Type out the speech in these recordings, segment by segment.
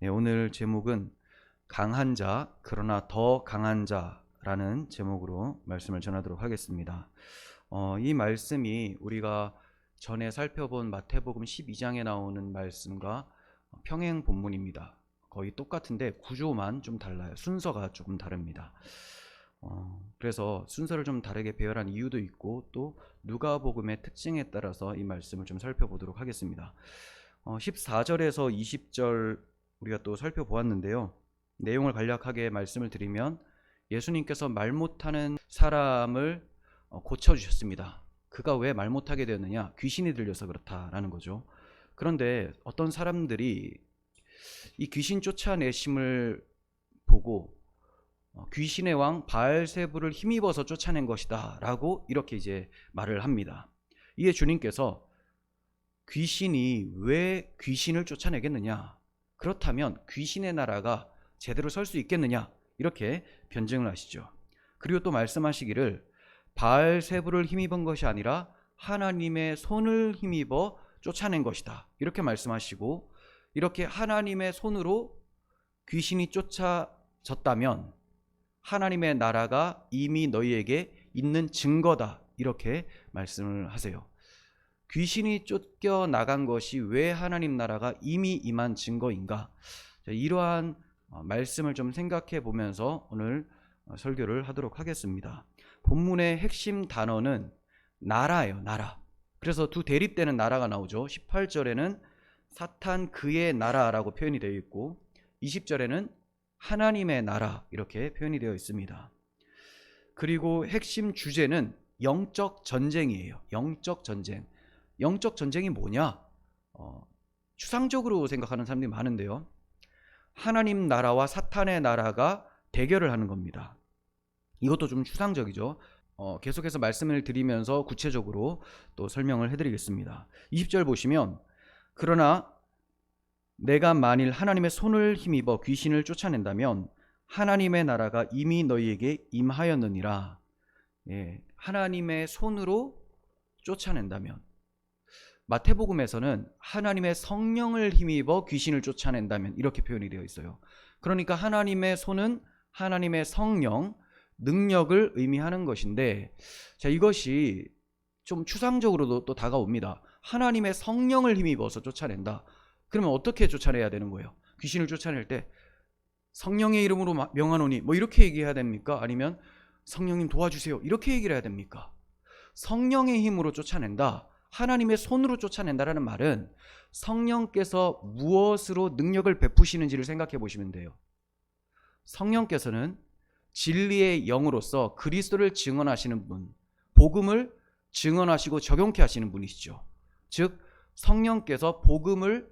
네, 오늘 제목은 강한 자, 그러나 더 강한 자라는 제목으로 말씀을 전하도록 하겠습니다. 이 말씀이 우리가 전에 살펴본 마태복음 12장에 나오는 말씀과 평행 본문입니다. 거의 똑같은데 구조만 좀 달라요. 순서가 조금 다릅니다. 그래서 순서를 좀 다르게 배열한 이유도 있고 또 누가복음의 특징에 따라서 이 말씀을 좀 살펴보도록 하겠습니다. 14절에서 20절 우리가 또 살펴보았는데요. 내용을 간략하게 말씀을 드리면 예수님께서 말 못하는 사람을 고쳐주셨습니다. 그가 왜 말 못하게 되었느냐? 귀신이 들려서 그렇다라는 거죠. 그런데 어떤 사람들이 이 귀신 쫓아내심을 보고 귀신의 왕 바알세불을 힘입어서 쫓아낸 것이다 라고 이렇게 이제 말을 합니다. 이에 주님께서 귀신이 왜 귀신을 쫓아내겠느냐? 그렇다면 귀신의 나라가 제대로 설 수 있겠느냐? 이렇게 변증을 하시죠. 그리고 또 말씀하시기를 바알세불을 힘입은 것이 아니라 하나님의 손을 힘입어 쫓아낸 것이다. 이렇게 말씀하시고 이렇게 하나님의 손으로 귀신이 쫓아졌다면 하나님의 나라가 이미 너희에게 있는 증거다. 이렇게 말씀을 하세요. 귀신이 쫓겨나간 것이 왜 하나님 나라가 이미 임한 증거인가? 이러한 말씀을 좀 생각해 보면서 오늘 설교를 하도록 하겠습니다. 본문의 핵심 단어는 나라예요. 나라. 그래서 두 대립되는 나라가 나오죠. 18절에는 사탄 그의 나라라고 표현이 되어 있고 20절에는 하나님의 나라 이렇게 표현이 되어 있습니다. 그리고 핵심 주제는 영적 전쟁이에요. 영적 전쟁. 영적 전쟁이 뭐냐? 추상적으로 생각하는 사람들이 많은데요. 하나님 나라와 사탄의 나라가 대결을 하는 겁니다. 이것도 좀 추상적이죠. 계속해서 말씀을 드리면서 구체적으로 또 설명을 해드리겠습니다. 20절 보시면 그러나 내가 만일 하나님의 손을 힘입어 귀신을 쫓아낸다면 하나님의 나라가 이미 너희에게 임하였느니라. 하나님의 손으로 쫓아낸다면 마태복음에서는 하나님의 성령을 힘입어 귀신을 쫓아낸다면 이렇게 표현이 되어 있어요. 그러니까 하나님의 손은 하나님의 성령, 능력을 의미하는 것인데 자, 이것이 좀 추상적으로도 또 다가옵니다. 하나님의 성령을 힘입어서 쫓아낸다. 그러면 어떻게 쫓아내야 되는 거예요? 귀신을 쫓아낼 때 성령의 이름으로 명하노니 뭐 이렇게 얘기해야 됩니까? 아니면 성령님 도와주세요 이렇게 얘기를 해야 됩니까? 성령의 힘으로 쫓아낸다. 하나님의 손으로 쫓아낸다라는 말은 성령께서 무엇으로 능력을 베푸시는지를 생각해 보시면 돼요. 성령께서는 진리의 영으로서 그리스도를 증언하시는 분, 복음을 증언하시고 적용케 하시는 분이시죠. 즉 성령께서 복음을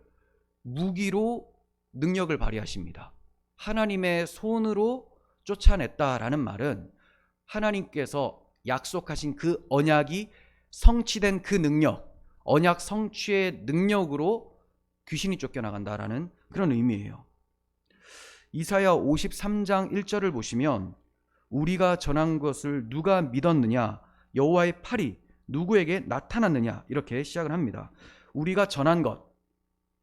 무기로 능력을 발휘하십니다. 하나님의 손으로 쫓아냈다라는 말은 하나님께서 약속하신 그 언약이 성취된 그 능력, 언약 성취의 능력으로 귀신이 쫓겨나간다라는 그런 의미예요. 이사야 53장 1절을 보시면 우리가 전한 것을 누가 믿었느냐? 여호와의 팔이 누구에게 나타났느냐? 이렇게 시작을 합니다. 우리가 전한 것,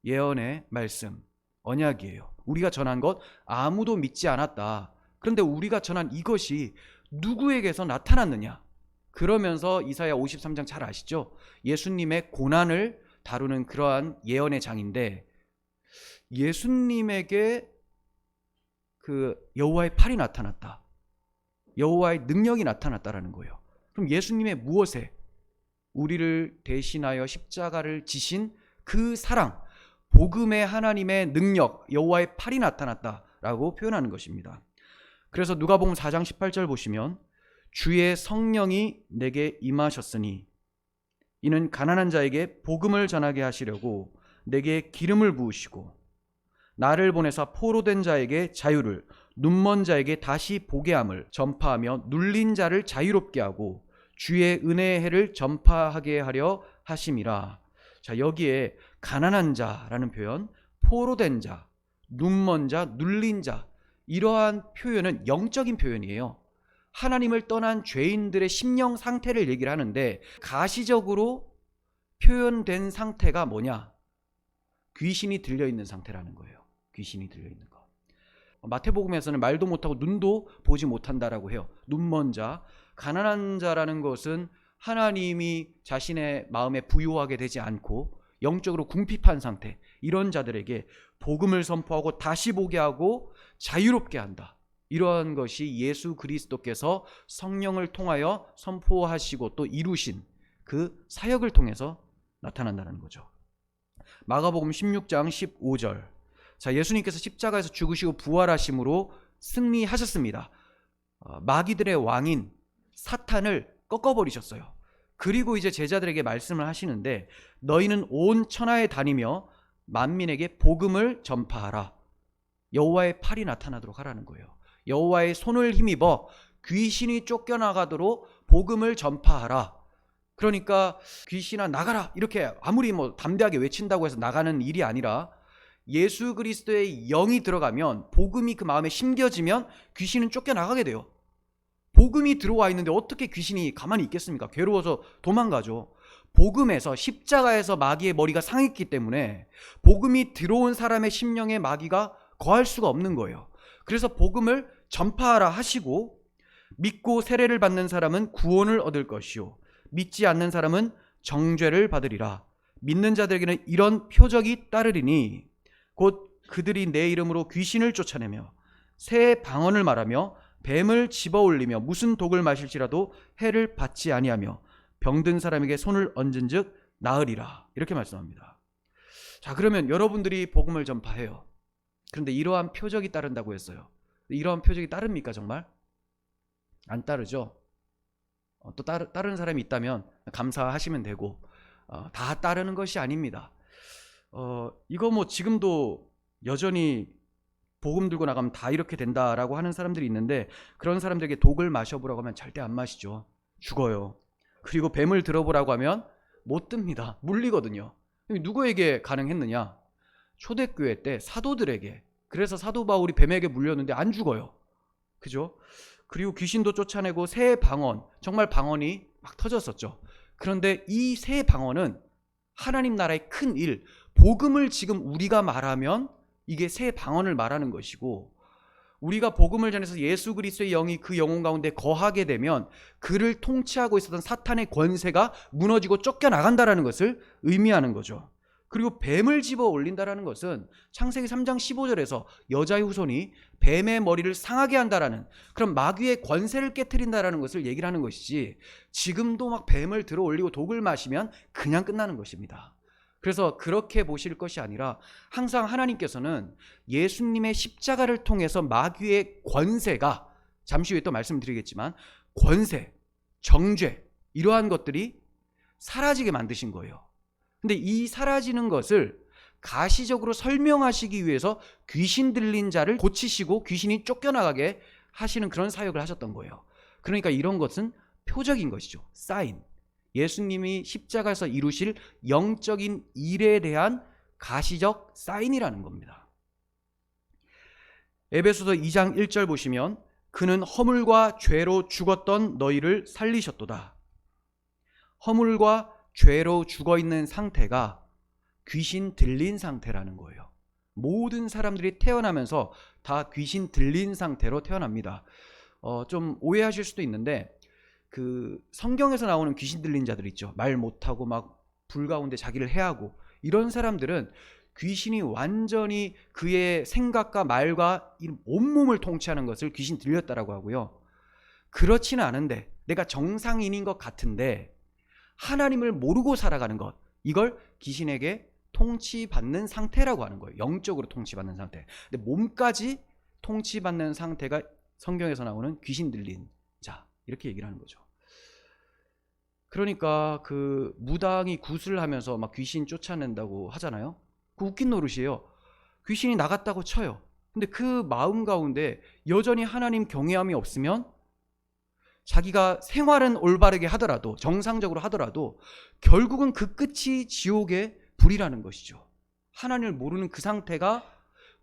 예언의 말씀, 언약이에요. 우리가 전한 것 아무도 믿지 않았다. 그런데 우리가 전한 이것이 누구에게서 나타났느냐? 그러면서 이사야 53장 잘 아시죠? 예수님의 고난을 다루는 그러한 예언의 장인데 예수님에게 그 여호와의 팔이 나타났다. 여호와의 능력이 나타났다라는 거예요. 그럼 예수님의 무엇에? 우리를 대신하여 십자가를 지신 그 사랑, 복음의 하나님의 능력, 여호와의 팔이 나타났다라고 표현하는 것입니다. 그래서 누가복음 4장 18절 보시면 주의 성령이 내게 임하셨으니 이는 가난한 자에게 복음을 전하게 하시려고 내게 기름을 부으시고 나를 보내사 포로된 자에게 자유를, 눈먼 자에게 다시 보게 함을 전파하며 눌린 자를 자유롭게 하고 주의 은혜의 해를 전파하게 하려 하심이라. 자, 여기에 가난한 자라는 표현, 포로된 자, 눈먼 자, 눌린 자 이러한 표현은 영적인 표현이에요. 하나님을 떠난 죄인들의 심령 상태를 얘기를 하는데 가시적으로 표현된 상태가 뭐냐? 귀신이 들려있는 상태라는 거예요. 귀신이 들려있는 것. 마태복음에서는 말도 못하고 눈도 보지 못한다라고 해요. 눈먼 자, 가난한 자라는 것은 하나님이 자신의 마음에 부요하게 되지 않고 영적으로 궁핍한 상태, 이런 자들에게 복음을 선포하고 다시 보게 하고 자유롭게 한다. 이러한 것이 예수 그리스도께서 성령을 통하여 선포하시고 또 이루신 그 사역을 통해서 나타난다는 거죠. 마가복음 16장 15절. 자, 예수님께서 십자가에서 죽으시고 부활하심으로 승리하셨습니다. 마귀들의 왕인 사탄을 꺾어버리셨어요. 그리고 이제 제자들에게 말씀을 하시는데, 너희는 온 천하에 다니며 만민에게 복음을 전파하라. 여호와의 팔이 나타나도록 하라는 거예요. 여호와의 손을 힘입어 귀신이 쫓겨나가도록 복음을 전파하라. 그러니까 귀신아 나가라 이렇게 아무리 담대하게 외친다고 해서 나가는 일이 아니라, 예수 그리스도의 영이 들어가면, 복음이 그 마음에 심겨지면 귀신은 쫓겨나가게 돼요. 복음이 들어와 있는데 어떻게 귀신이 가만히 있겠습니까? 괴로워서 도망가죠. 복음에서, 십자가에서 마귀의 머리가 상했기 때문에 복음이 들어온 사람의 심령에 마귀가 거할 수가 없는 거예요. 그래서 복음을 전파하라 하시고, 믿고 세례를 받는 사람은 구원을 얻을 것이요 믿지 않는 사람은 정죄를 받으리라. 믿는 자들에게는 이런 표적이 따르리니 곧 그들이 내 이름으로 귀신을 쫓아내며 새 방언을 말하며 뱀을 집어올리며 무슨 독을 마실지라도 해를 받지 아니하며 병든 사람에게 손을 얹은즉 나으리라. 이렇게 말씀합니다. 자, 그러면 여러분들이 복음을 전파해요. 그런데 이러한 표적이 따른다고 했어요. 이러한 표적이 따릅니까 정말? 안 따르죠. 또 따르는 사람이 있다면 감사하시면 되고, 다 따르는 것이 아닙니다. 이거 지금도 여전히 복음 들고 나가면 다 이렇게 된다라고 하는 사람들이 있는데, 그런 사람들에게 독을 마셔보라고 하면 절대 안 마시죠. 죽어요. 그리고 뱀을 들어보라고 하면 못 듭니다. 물리거든요. 누구에게 가능했느냐? 초대교회 때 사도들에게. 그래서 사도 바울이 뱀에게 물렸는데 안 죽어요. 그죠? 그리고 귀신도 쫓아내고 새 방언, 정말 방언이 막 터졌었죠. 그런데 이 새 방언은 하나님 나라의 큰 일, 복음을 지금 우리가 말하면 이게 새 방언을 말하는 것이고, 우리가 복음을 전해서 예수 그리스도의 영이 그 영혼 가운데 거하게 되면 그를 통치하고 있었던 사탄의 권세가 무너지고 쫓겨나간다라는 것을 의미하는 거죠. 그리고 뱀을 집어 올린다라는 것은 창세기 3장 15절에서 여자의 후손이 뱀의 머리를 상하게 한다라는 그런 마귀의 권세를 깨트린다라는 것을 얘기를 하는 것이지, 지금도 막 뱀을 들어 올리고 독을 마시면 그냥 끝나는 것입니다. 그래서 그렇게 보실 것이 아니라 항상 하나님께서는 예수님의 십자가를 통해서 마귀의 권세가, 잠시 후에 또 말씀드리겠지만 권세, 정죄, 이러한 것들이 사라지게 만드신 거예요. 근데 이 사라지는 것을 가시적으로 설명하시기 위해서 귀신 들린 자를 고치시고 귀신이 쫓겨나가게 하시는 그런 사역을 하셨던 거예요. 그러니까 이런 것은 표적인 것이죠. 사인. 예수님이 십자가에서 이루실 영적인 일에 대한 가시적 사인이라는 겁니다. 에베소서 2장 1절 보시면 그는 허물과 죄로 죽었던 너희를 살리셨도다. 허물과 죄로 죽어있는 상태가 귀신 들린 상태라는 거예요. 모든 사람들이 태어나면서 다 귀신 들린 상태로 태어납니다. 좀 오해하실 수도 있는데, 그 성경에서 나오는 귀신 들린 자들 있죠. 말 못하고 막 불 가운데 자기를 해하고, 이런 사람들은 귀신이 완전히 그의 생각과 말과 온몸을 통치하는 것을 귀신 들렸다라고 하고요. 그렇지는 않은데, 내가 정상인인 것 같은데 하나님을 모르고 살아가는 것, 이걸 귀신에게 통치받는 상태라고 하는 거예요. 영적으로 통치받는 상태. 근데 몸까지 통치받는 상태가 성경에서 나오는 귀신 들린 자, 이렇게 얘기를 하는 거죠. 그러니까 그 무당이 굿을 하면서 막 귀신 쫓아낸다고 하잖아요. 그 웃긴 노릇이에요. 귀신이 나갔다고 쳐요. 근데 그 마음 가운데 여전히 하나님 경외함이 없으면 자기가 생활은 올바르게 하더라도, 정상적으로 하더라도 결국은 그 끝이 지옥의 불이라는 것이죠. 하나님을 모르는 그 상태가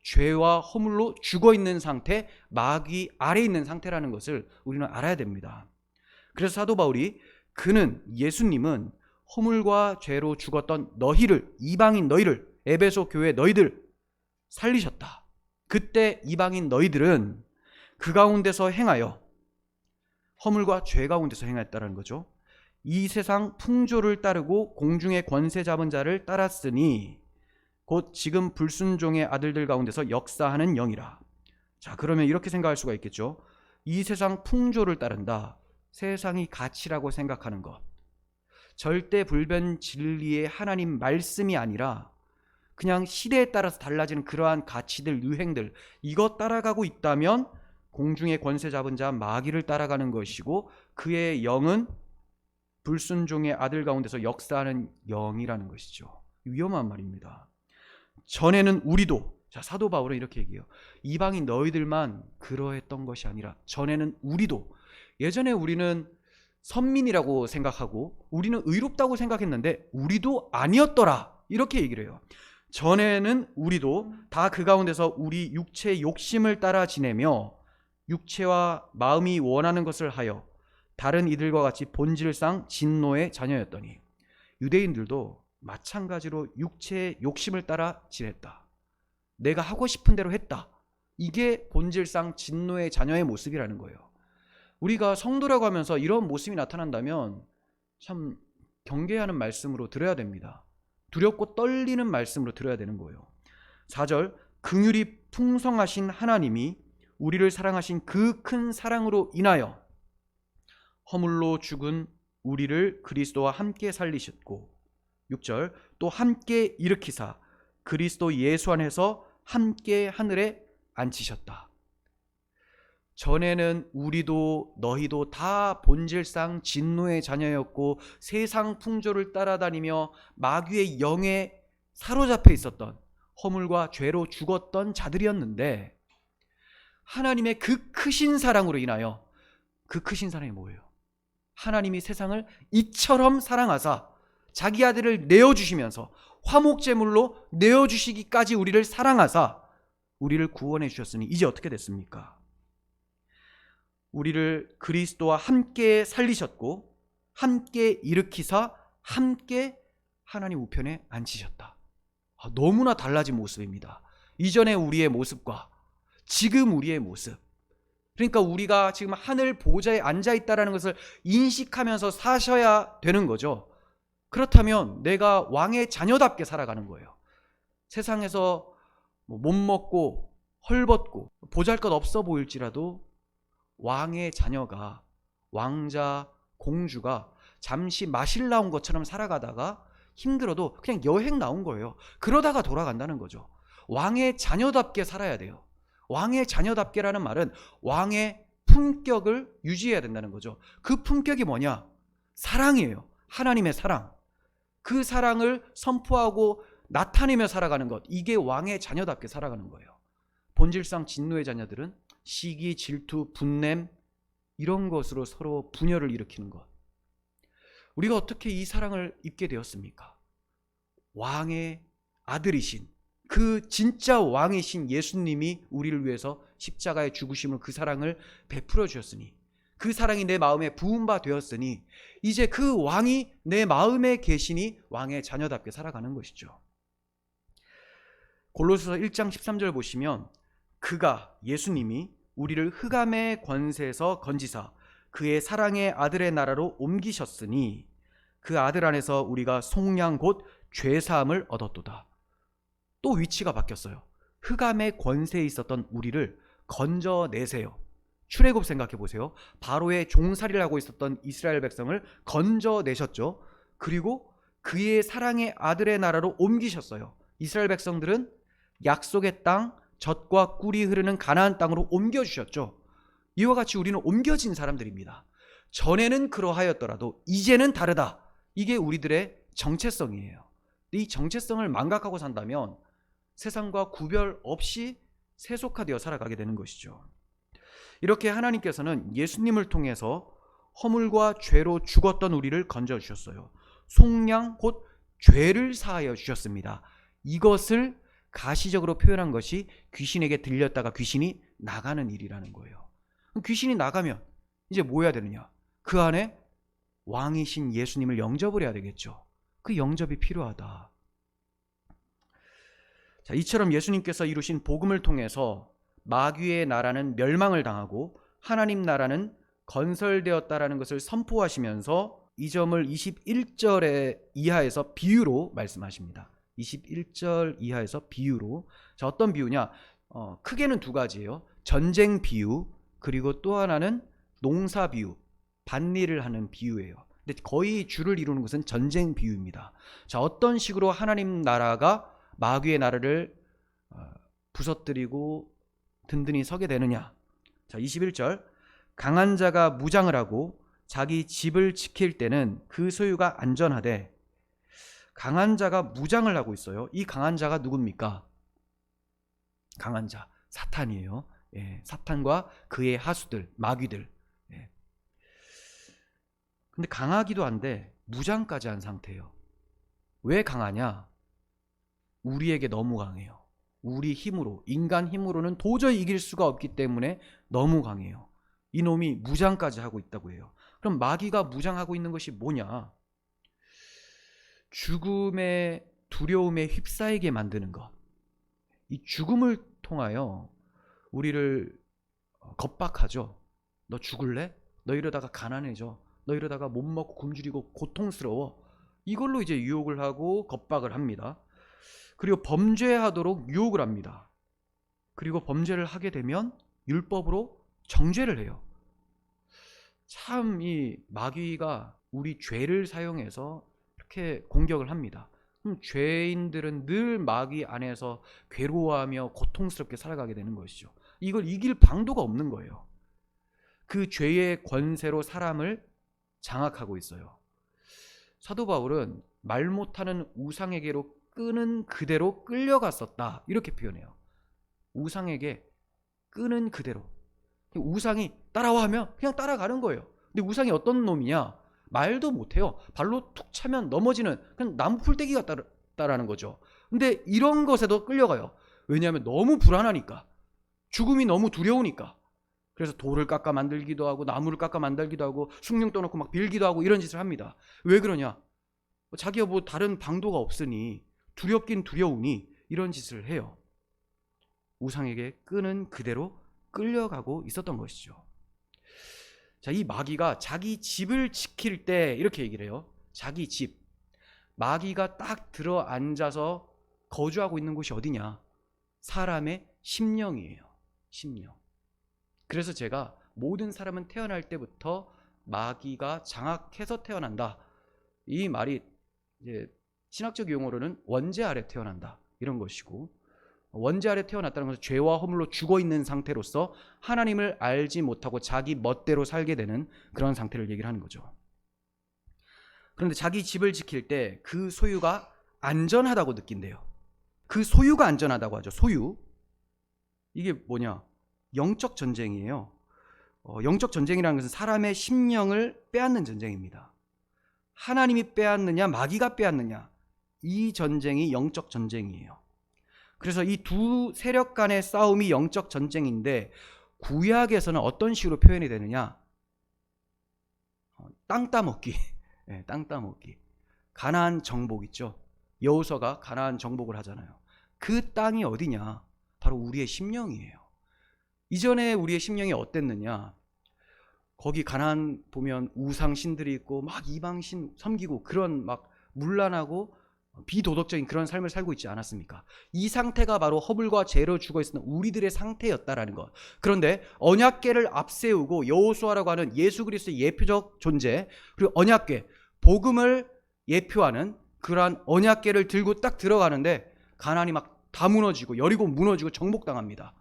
죄와 허물로 죽어있는 상태, 마귀 아래에 있는 상태라는 것을 우리는 알아야 됩니다. 그래서 사도 바울이 그는, 예수님은 허물과 죄로 죽었던 너희를, 이방인 너희를, 에베소 교회 너희들 살리셨다. 그때 이방인 너희들은 그 가운데서 행하여, 허물과 죄 가운데서 행하였다는 거죠. 이 세상 풍조를 따르고 공중의 권세 잡은 자를 따랐으니 곧 지금 불순종의 아들들 가운데서 역사하는 영이라. 자, 그러면 이렇게 생각할 수가 있겠죠. 이 세상 풍조를 따른다. 세상이 가치라고 생각하는 것, 절대 불변 진리의 하나님 말씀이 아니라 그냥 시대에 따라서 달라지는 그러한 가치들, 유행들, 이것 따라가고 있다면 공중의 권세 잡은 자 마귀를 따라가는 것이고, 그의 영은 불순종의 아들 가운데서 역사하는 영이라는 것이죠. 위험한 말입니다. 전에는 우리도, 자, 사도 바울은 이렇게 얘기해요. 이방인 너희들만 그러했던 것이 아니라 전에는 우리도, 예전에 우리는 선민이라고 생각하고 우리는 의롭다고 생각했는데 우리도 아니었더라, 이렇게 얘기를 해요. 전에는 우리도 다 그 가운데서 우리 육체의 욕심을 따라 지내며 육체와 마음이 원하는 것을 하여 다른 이들과 같이 본질상 진노의 자녀였더니, 유대인들도 마찬가지로 육체의 욕심을 따라 지냈다. 내가 하고 싶은 대로 했다. 이게 본질상 진노의 자녀의 모습이라는 거예요. 우리가 성도라고 하면서 이런 모습이 나타난다면 참 경계하는 말씀으로 들어야 됩니다. 두렵고 떨리는 말씀으로 들어야 되는 거예요. 4절, 긍휼이 풍성하신 하나님이 우리를 사랑하신 그 큰 사랑으로 인하여 허물로 죽은 우리를 그리스도와 함께 살리셨고, 6절, 또 함께 일으키사 그리스도 예수 안에서 함께 하늘에 앉히셨다. 전에는 우리도 너희도 다 본질상 진노의 자녀였고 세상 풍조를 따라다니며 마귀의 영에 사로잡혀 있었던, 허물과 죄로 죽었던 자들이었는데, 하나님의 그 크신 사랑으로 인하여, 그 크신 사랑이 뭐예요? 하나님이 세상을 이처럼 사랑하사 자기 아들을 내어주시면서 화목제물로 내어주시기까지 우리를 사랑하사 우리를 구원해 주셨으니 이제 어떻게 됐습니까? 우리를 그리스도와 함께 살리셨고 함께 일으키사 함께 하나님 우편에 앉히셨다. 너무나 달라진 모습입니다. 이전에 우리의 모습과 지금 우리의 모습. 그러니까 우리가 지금 하늘 보좌에 앉아있다는 것을 인식하면서 사셔야 되는 거죠. 그렇다면 내가 왕의 자녀답게 살아가는 거예요. 세상에서 못 먹고 헐벗고 보잘것 없어 보일지라도 왕의 자녀가, 왕자, 공주가 잠시 마실 나온 것처럼 살아가다가 힘들어도 그냥 여행 나온 거예요. 그러다가 돌아간다는 거죠. 왕의 자녀답게 살아야 돼요. 왕의 자녀답게라는 말은 왕의 품격을 유지해야 된다는 거죠. 그 품격이 뭐냐? 사랑이에요. 하나님의 사랑. 그 사랑을 선포하고 나타내며 살아가는 것, 이게 왕의 자녀답게 살아가는 거예요. 본질상 진노의 자녀들은 시기, 질투, 분냄, 이런 것으로 서로 분열을 일으키는 것. 우리가 어떻게 이 사랑을 입게 되었습니까? 왕의 아들이신, 그 진짜 왕이신 예수님이 우리를 위해서 십자가의 죽으심을, 그 사랑을 베풀어 주셨으니, 그 사랑이 내 마음에 부은 바 되었으니 이제 그 왕이 내 마음에 계시니 왕의 자녀답게 살아가는 것이죠. 골로새서 1장 13절 보시면, 그가, 예수님이 우리를 흑암의 권세에서 건지사 그의 사랑의 아들의 나라로 옮기셨으니 그 아들 안에서 우리가 속량 곧 죄사함을 얻었도다. 또 위치가 바뀌었어요. 흑암의 권세에 있었던 우리를 건져내세요. 출애굽 생각해 보세요. 바로의 종살이를 하고 있었던 이스라엘 백성을 건져내셨죠. 그리고 그의 사랑의 아들의 나라로 옮기셨어요. 이스라엘 백성들은 약속의 땅, 젖과 꿀이 흐르는 가나안 땅으로 옮겨주셨죠. 이와 같이 우리는 옮겨진 사람들입니다. 전에는 그러하였더라도 이제는 다르다. 이게 우리들의 정체성이에요. 이 정체성을 망각하고 산다면 세상과 구별 없이 세속화되어 살아가게 되는 것이죠. 이렇게 하나님께서는 예수님을 통해서 허물과 죄로 죽었던 우리를 건져주셨어요. 속량 곧 죄를 사하여 주셨습니다. 이것을 가시적으로 표현한 것이 귀신에게 들렸다가 귀신이 나가는 일이라는 거예요. 귀신이 나가면 이제 뭐 해야 되느냐? 그 안에 왕이신 예수님을 영접을 해야 되겠죠. 그 영접이 필요하다. 자, 이처럼 예수님께서 이루신 복음을 통해서 마귀의 나라는 멸망을 당하고 하나님 나라는 건설되었다라는 것을 선포하시면서 이 점을 21절에 이하에서 비유로 말씀하십니다. 21절 이하에서 비유로. 자, 어떤 비유냐? 크게는 두 가지예요. 전쟁 비유, 그리고 또 하나는 농사 비유, 밭일을 하는 비유예요. 근데 거의 주를 이루는 것은 전쟁 비유입니다. 자, 어떤 식으로 하나님 나라가 마귀의 나라를 부서뜨리고 든든히 서게 되느냐? 자, 21절. 강한 자가 무장을 하고 자기 집을 지킬 때는 그 소유가 안전하되. 강한 자가 무장을 하고 있어요. 이 강한 자가 누굽니까? 강한 자, 사탄이에요. 예, 사탄과 그의 하수들, 마귀들. 예. 근데 강하기도 한데 무장까지 한 상태예요. 왜 강하냐? 우리에게 너무 강해요. 우리 힘으로, 인간 힘으로는 도저히 이길 수가 없기 때문에 너무 강해요. 이놈이 무장까지 하고 있다고 해요. 그럼 마귀가 무장하고 있는 것이 뭐냐? 죽음의 두려움에 휩싸이게 만드는 것. 이 죽음을 통하여 우리를 겁박하죠. 너 죽을래? 너 이러다가 가난해져. 너 이러다가 못 먹고 굶주리고 고통스러워. 이걸로 이제 유혹을 하고 겁박을 합니다. 그리고 범죄하도록 유혹을 합니다. 그리고 범죄를 하게 되면 율법으로 정죄를 해요. 참 이 마귀가 우리 죄를 사용해서 이렇게 공격을 합니다. 죄인들은 늘 마귀 안에서 괴로워하며 고통스럽게 살아가게 되는 것이죠. 이걸 이길 방도가 없는 거예요. 그 죄의 권세로 사람을 장악하고 있어요. 사도 바울은 말 못하는 우상에게로 끄는 그대로 끌려갔었다, 이렇게 표현해요. 우상에게 끄는 그대로. 우상이 따라와 하면 그냥 따라가는 거예요. 근데 우상이 어떤 놈이냐? 말도 못해요. 발로 툭 차면 넘어지는 그냥 나무 풀떼기 같다라는 거죠. 근데 이런 것에도 끌려가요. 왜냐하면 너무 불안하니까, 죽음이 너무 두려우니까. 그래서 돌을 깎아 만들기도 하고 나무를 깎아 만들기도 하고 숭늉 떠놓고 막 빌기도 하고 이런 짓을 합니다. 왜 그러냐? 자기가 뭐 다른 방도가 없으니, 두렵긴 두려우니 이런 짓을 해요. 우상에게 끄는 그대로 끌려가고 있었던 것이죠. 자, 이 마귀가 자기 집을 지킬 때 이렇게 얘기를 해요. 자기 집. 마귀가 딱 들어 앉아서 거주하고 있는 곳이 어디냐? 사람의 심령이에요. 심령. 그래서 제가 모든 사람은 태어날 때부터 마귀가 장악해서 태어난다, 이 말이 이제 신학적 용어로는 원죄 아래 태어난다, 이런 것이고, 원죄 아래 태어났다는 것은 죄와 허물로 죽어있는 상태로서 하나님을 알지 못하고 자기 멋대로 살게 되는 그런 상태를 얘기를 하는 거죠. 그런데 자기 집을 지킬 때 그 소유가 안전하다고 느낀대요. 그 소유가 안전하다고 하죠. 소유. 이게 뭐냐? 영적 전쟁이에요. 영적 전쟁이라는 것은 사람의 심령을 빼앗는 전쟁입니다. 하나님이 빼앗느냐 마귀가 빼앗느냐, 이 전쟁이 영적 전쟁이에요. 그래서 이 두 세력 간의 싸움이 영적 전쟁인데, 구약에서는 어떤 식으로 표현이 되느냐? 땅 따먹기. 네, 땅 따먹기. 가나안 정복 있죠. 여호수아가 가나안 정복을 하잖아요. 그 땅이 어디냐? 바로 우리의 심령이에요. 이전에 우리의 심령이 어땠느냐? 거기 가나안 보면 우상신들이 있고 막 이방신 섬기고 그런 막 문란하고 비도덕적인 그런 삶을 살고 있지 않았습니까? 이 상태가 바로 허물과 죄로 죽어있는 우리들의 상태였다라는 것. 그런데 언약궤를 앞세우고 여호수아라고 하는 예수 그리스도의 예표적 존재, 그리고 언약궤, 복음을 예표하는 그러한 언약궤를 들고 딱 들어가는데 가나안이 막 다 무너지고 여리고 무너지고 정복당합니다.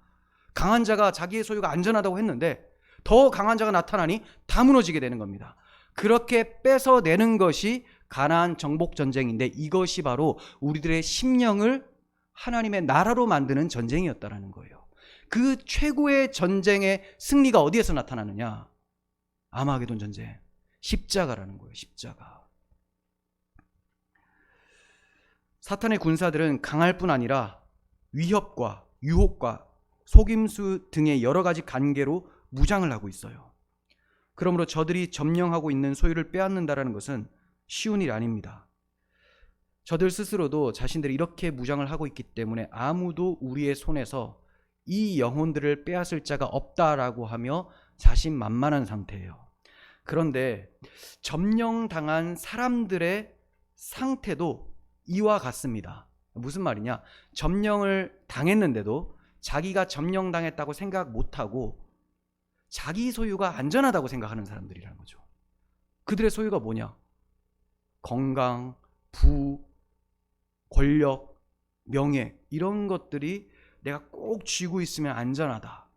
강한 자가 자기의 소유가 안전하다고 했는데 더 강한 자가 나타나니 다 무너지게 되는 겁니다. 그렇게 뺏어내는 것이 가나안 정복 전쟁인데, 이것이 바로 우리들의 심령을 하나님의 나라로 만드는 전쟁이었다라는 거예요. 그 최고의 전쟁의 승리가 어디에서 나타나느냐? 아마게돈 전쟁, 십자가라는 거예요. 십자가. 사탄의 군사들은 강할 뿐 아니라 위협과 유혹과 속임수 등의 여러 가지 관계로 무장을 하고 있어요. 그러므로 저들이 점령하고 있는 소유를 빼앗는다라는 것은 쉬운 일이 아닙니다. 저들 스스로도 자신들이 이렇게 무장을 하고 있기 때문에 아무도 우리의 손에서 이 영혼들을 빼앗을 자가 없다라고 하며 자신만만한 상태예요. 그런데 점령당한 사람들의 상태도 이와 같습니다. 무슨 말이냐? 점령을 당했는데도 자기가 점령당했다고 생각 못하고 자기 소유가 안전하다고 생각하는 사람들이라는 거죠. 그들의 소유가 뭐냐? 건강, 부, 권력, 명예, 이런 것들이 내가 꼭 쥐고 있으면 안전하다.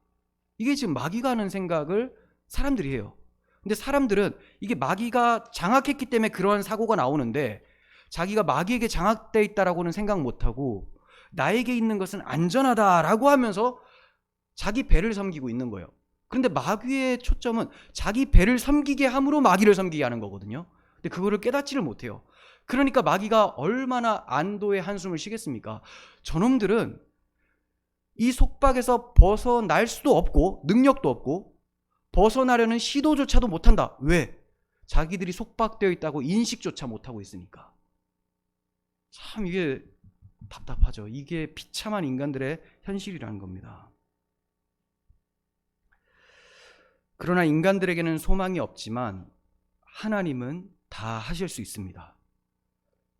이게 지금 마귀가 하는 생각을 사람들이 해요. 근데 사람들은 이게 마귀가 장악했기 때문에 그러한 사고가 나오는데, 자기가 마귀에게 장악되어 있다라고는 생각 못하고 나에게 있는 것은 안전하다라고 하면서 자기 배를 섬기고 있는 거예요. 그런데 마귀의 초점은 자기 배를 섬기게 함으로 마귀를 섬기게 하는 거거든요. 근데 그거를 깨닫지를 못해요. 그러니까 마귀가 얼마나 안도의 한숨을 쉬겠습니까? 저놈들은 이 속박에서 벗어날 수도 없고 능력도 없고 벗어나려는 시도조차도 못한다. 왜? 자기들이 속박되어 있다고 인식조차 못하고 있으니까. 참 이게 답답하죠. 이게 비참한 인간들의 현실이라는 겁니다. 그러나 인간들에게는 소망이 없지만 하나님은 다 하실 수 있습니다.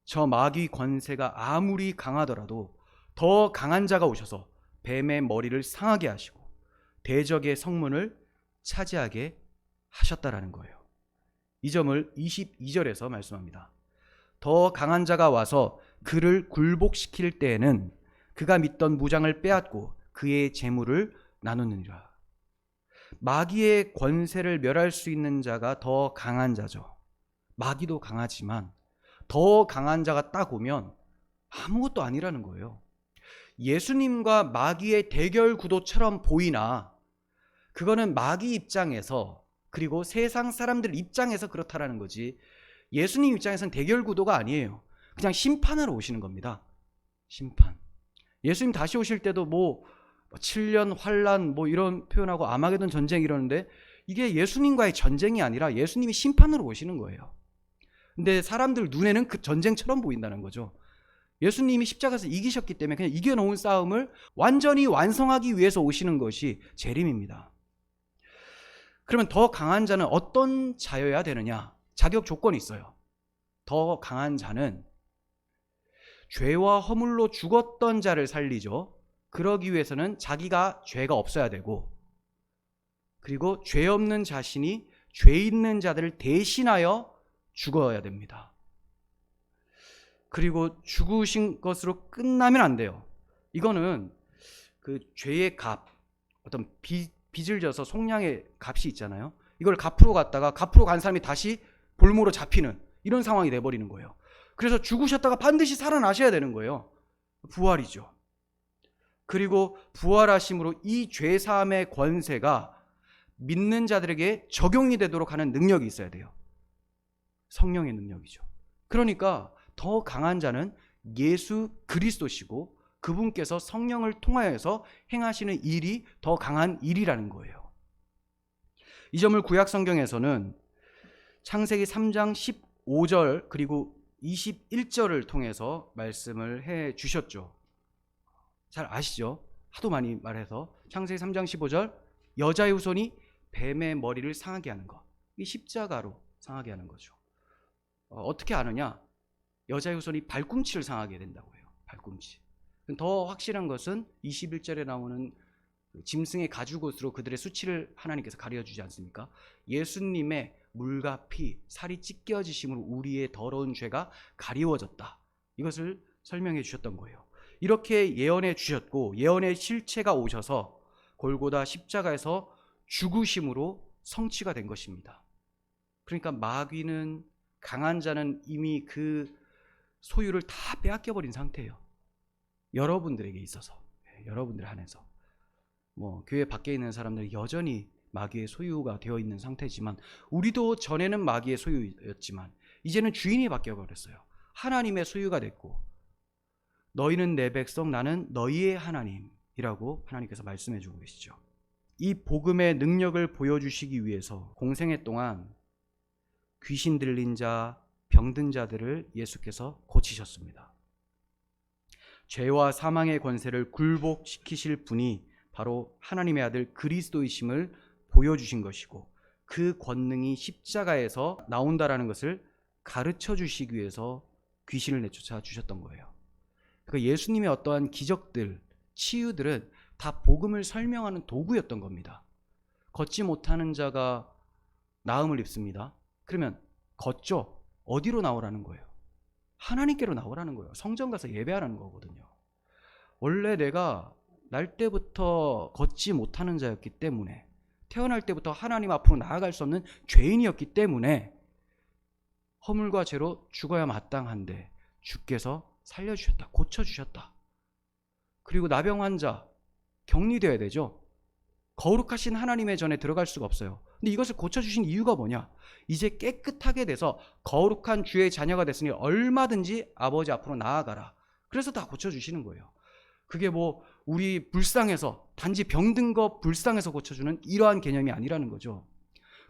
저 마귀 권세가 아무리 강하더라도 더 강한 자가 오셔서 뱀의 머리를 상하게 하시고 대적의 성문을 차지하게 하셨다라는 거예요. 이 점을 22절에서 말씀합니다. 더 강한 자가 와서 그를 굴복시킬 때에는 그가 믿던 무장을 빼앗고 그의 재물을 나누느니라. 마귀의 권세를 멸할 수 있는 자가 더 강한 자죠. 마귀도 강하지만 더 강한 자가 딱 오면 아무것도 아니라는 거예요. 예수님과 마귀의 대결 구도처럼 보이나 그거는 마귀 입장에서, 그리고 세상 사람들 입장에서 그렇다라는 거지, 예수님 입장에서는 대결 구도가 아니에요. 그냥 심판하러 오시는 겁니다. 심판. 예수님 다시 오실 때도 뭐 7년 환란 뭐 이런 표현하고 아마게돈 전쟁 이러는데, 이게 예수님과의 전쟁이 아니라 예수님이 심판으로 오시는 거예요. 근데 사람들 눈에는 그 전쟁처럼 보인다는 거죠. 예수님이 십자가에서 이기셨기 때문에 그냥 이겨놓은 싸움을 완전히 완성하기 위해서 오시는 것이 재림입니다. 그러면 더 강한 자는 어떤 자여야 되느냐? 자격 조건이 있어요. 더 강한 자는 죄와 허물로 죽었던 자를 살리죠. 그러기 위해서는 자기가 죄가 없어야 되고, 그리고 죄 없는 자신이 죄 있는 자들을 대신하여 죽어야 됩니다. 그리고 죽으신 것으로 끝나면 안 돼요. 이거는 그 죄의 값, 어떤 빚을 져서 속량의 값이 있잖아요. 이걸 갚으러 갔다가 갚으러 간 사람이 다시 볼모로 잡히는 이런 상황이 돼버리는 거예요. 그래서 죽으셨다가 반드시 살아나셔야 되는 거예요. 부활이죠. 그리고 부활하심으로 이 죄사함의 권세가 믿는 자들에게 적용이 되도록 하는 능력이 있어야 돼요. 성령의 능력이죠. 그러니까 더 강한 자는 예수 그리스도시고 그분께서 성령을 통하여서 행하시는 일이 더 강한 일이라는 거예요. 이 점을 구약 성경에서는 창세기 3장 15절 그리고 21절을 통해서 말씀을 해 주셨죠. 잘 아시죠? 하도 많이 말해서 창세기 3장 15절, 여자의 후손이 뱀의 머리를 상하게 하는 것, 이 십자가로 상하게 하는 거죠. 어떻게 아느냐? 여자의 후손이 발꿈치를 상하게 된다고 해요. 발꿈치. 더 확실한 것은 21절에 나오는 짐승의 가죽옷으로 그들의 수치를 하나님께서 가려주지 않습니까? 예수님의 물과 피, 살이 찢겨지심으로 우리의 더러운 죄가 가리워졌다. 이것을 설명해 주셨던 거예요. 이렇게 예언해 주셨고, 예언의 실체가 오셔서 골고다 십자가에서 죽으심으로 성취가 된 것입니다. 그러니까 마귀는, 강한 자는 이미 그 소유를 다 빼앗겨버린 상태예요. 여러분들에게 있어서, 여러분들 한해서. 뭐 교회 밖에 있는 사람들이 여전히 마귀의 소유가 되어 있는 상태지만, 우리도 전에는 마귀의 소유였지만 이제는 주인이 바뀌어버렸어요. 하나님의 소유가 됐고, 너희는 내 백성, 나는 너희의 하나님이라고 하나님께서 말씀해 주고 계시죠. 이 복음의 능력을 보여주시기 위해서 공생애 동안 귀신 들린 자, 병든 자들을 예수께서 고치셨습니다. 죄와 사망의 권세를 굴복시키실 분이 바로 하나님의 아들 그리스도이심을 보여주신 것이고, 그 권능이 십자가에서 나온다라는 것을 가르쳐 주시기 위해서 귀신을 내쫓아 주셨던 거예요. 그러니까 예수님의 어떠한 기적들, 치유들은 다 복음을 설명하는 도구였던 겁니다. 걷지 못하는 자가 나음을 입습니다. 그러면 걷죠. 어디로 나오라는 거예요? 하나님께로 나오라는 거예요. 성전 가서 예배하라는 거거든요. 원래 내가 날 때부터 걷지 못하는 자였기 때문에, 태어날 때부터 하나님 앞으로 나아갈 수 없는 죄인이었기 때문에 허물과 죄로 죽어야 마땅한데 주께서 살려주셨다, 고쳐주셨다. 그리고 나병 환자 격리되어야 되죠. 거룩하신 하나님의 전에 들어갈 수가 없어요. 근데 이것을 고쳐주신 이유가 뭐냐? 이제 깨끗하게 돼서 거룩한 주의 자녀가 됐으니 얼마든지 아버지 앞으로 나아가라. 그래서 다 고쳐주시는 거예요. 그게 뭐 우리 불쌍해서, 단지 병든 거 불쌍해서 고쳐주는 이러한 개념이 아니라는 거죠.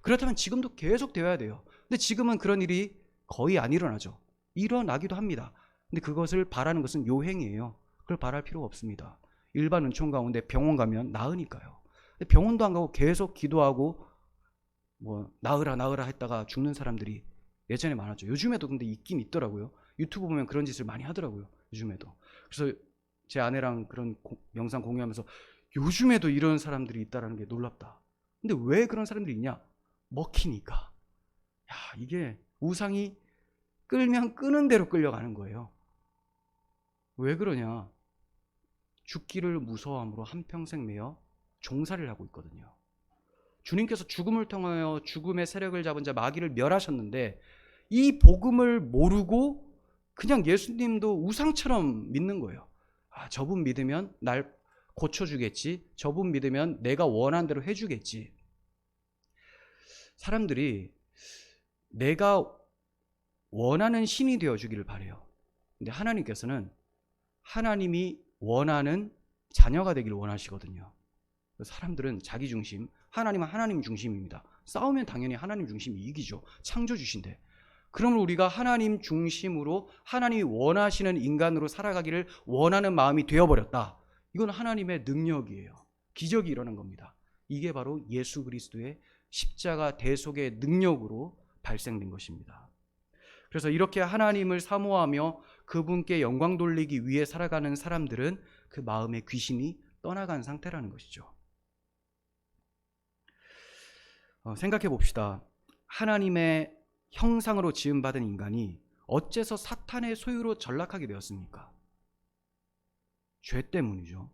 그렇다면 지금도 계속 되어야 돼요. 근데 지금은 그런 일이 거의 안 일어나죠. 일어나기도 합니다. 근데 그것을 바라는 것은 요행이에요. 그걸 바랄 필요가 없습니다. 일반 은총 가운데 병원 가면 나으니까요. 근데 병원도 안 가고 계속 기도하고 뭐 나으라 했다가 죽는 사람들이 예전에 많았죠. 요즘에도 근데 있긴 있더라고요. 유튜브 보면 그런 짓을 많이 하더라고요. 요즘에도. 그래서 제 아내랑 그런 영상 공유하면서 요즘에도 이런 사람들이 있다는 게 놀랍다. 근데 왜 그런 사람들이 있냐? 먹히니까. 야, 이게 우상이 끌면 끄는 대로 끌려가는 거예요. 왜 그러냐? 죽기를 무서워함으로 한평생 매여 종살이를 하고 있거든요. 주님께서 죽음을 통하여 죽음의 세력을 잡은 자 마귀를 멸하셨는데, 이 복음을 모르고 그냥 예수님도 우상처럼 믿는 거예요. 아, 저분 믿으면 날 고쳐주겠지. 저분 믿으면 내가 원하는 대로 해주겠지. 사람들이 내가 원하는 신이 되어주기를 바래요. 근데 하나님께서는 하나님이 원하는 자녀가 되기를 원하시거든요. 사람들은 자기 중심, 하나님은 하나님 중심입니다. 싸우면 당연히 하나님 중심이 이기죠. 창조주신데. 그러면 우리가 하나님 중심으로 하나님이 원하시는 인간으로 살아가기를 원하는 마음이 되어버렸다. 이건 하나님의 능력이에요. 기적이 일어난 겁니다. 이게 바로 예수 그리스도의 십자가 대속의 능력으로 발생된 것입니다. 그래서 이렇게 하나님을 사모하며 그분께 영광 돌리기 위해 살아가는 사람들은 그 마음의 귀신이 떠나간 상태라는 것이죠. 생각해 봅시다. 하나님의 형상으로 지음받은 인간이 어째서 사탄의 소유로 전락하게 되었습니까? 죄 때문이죠.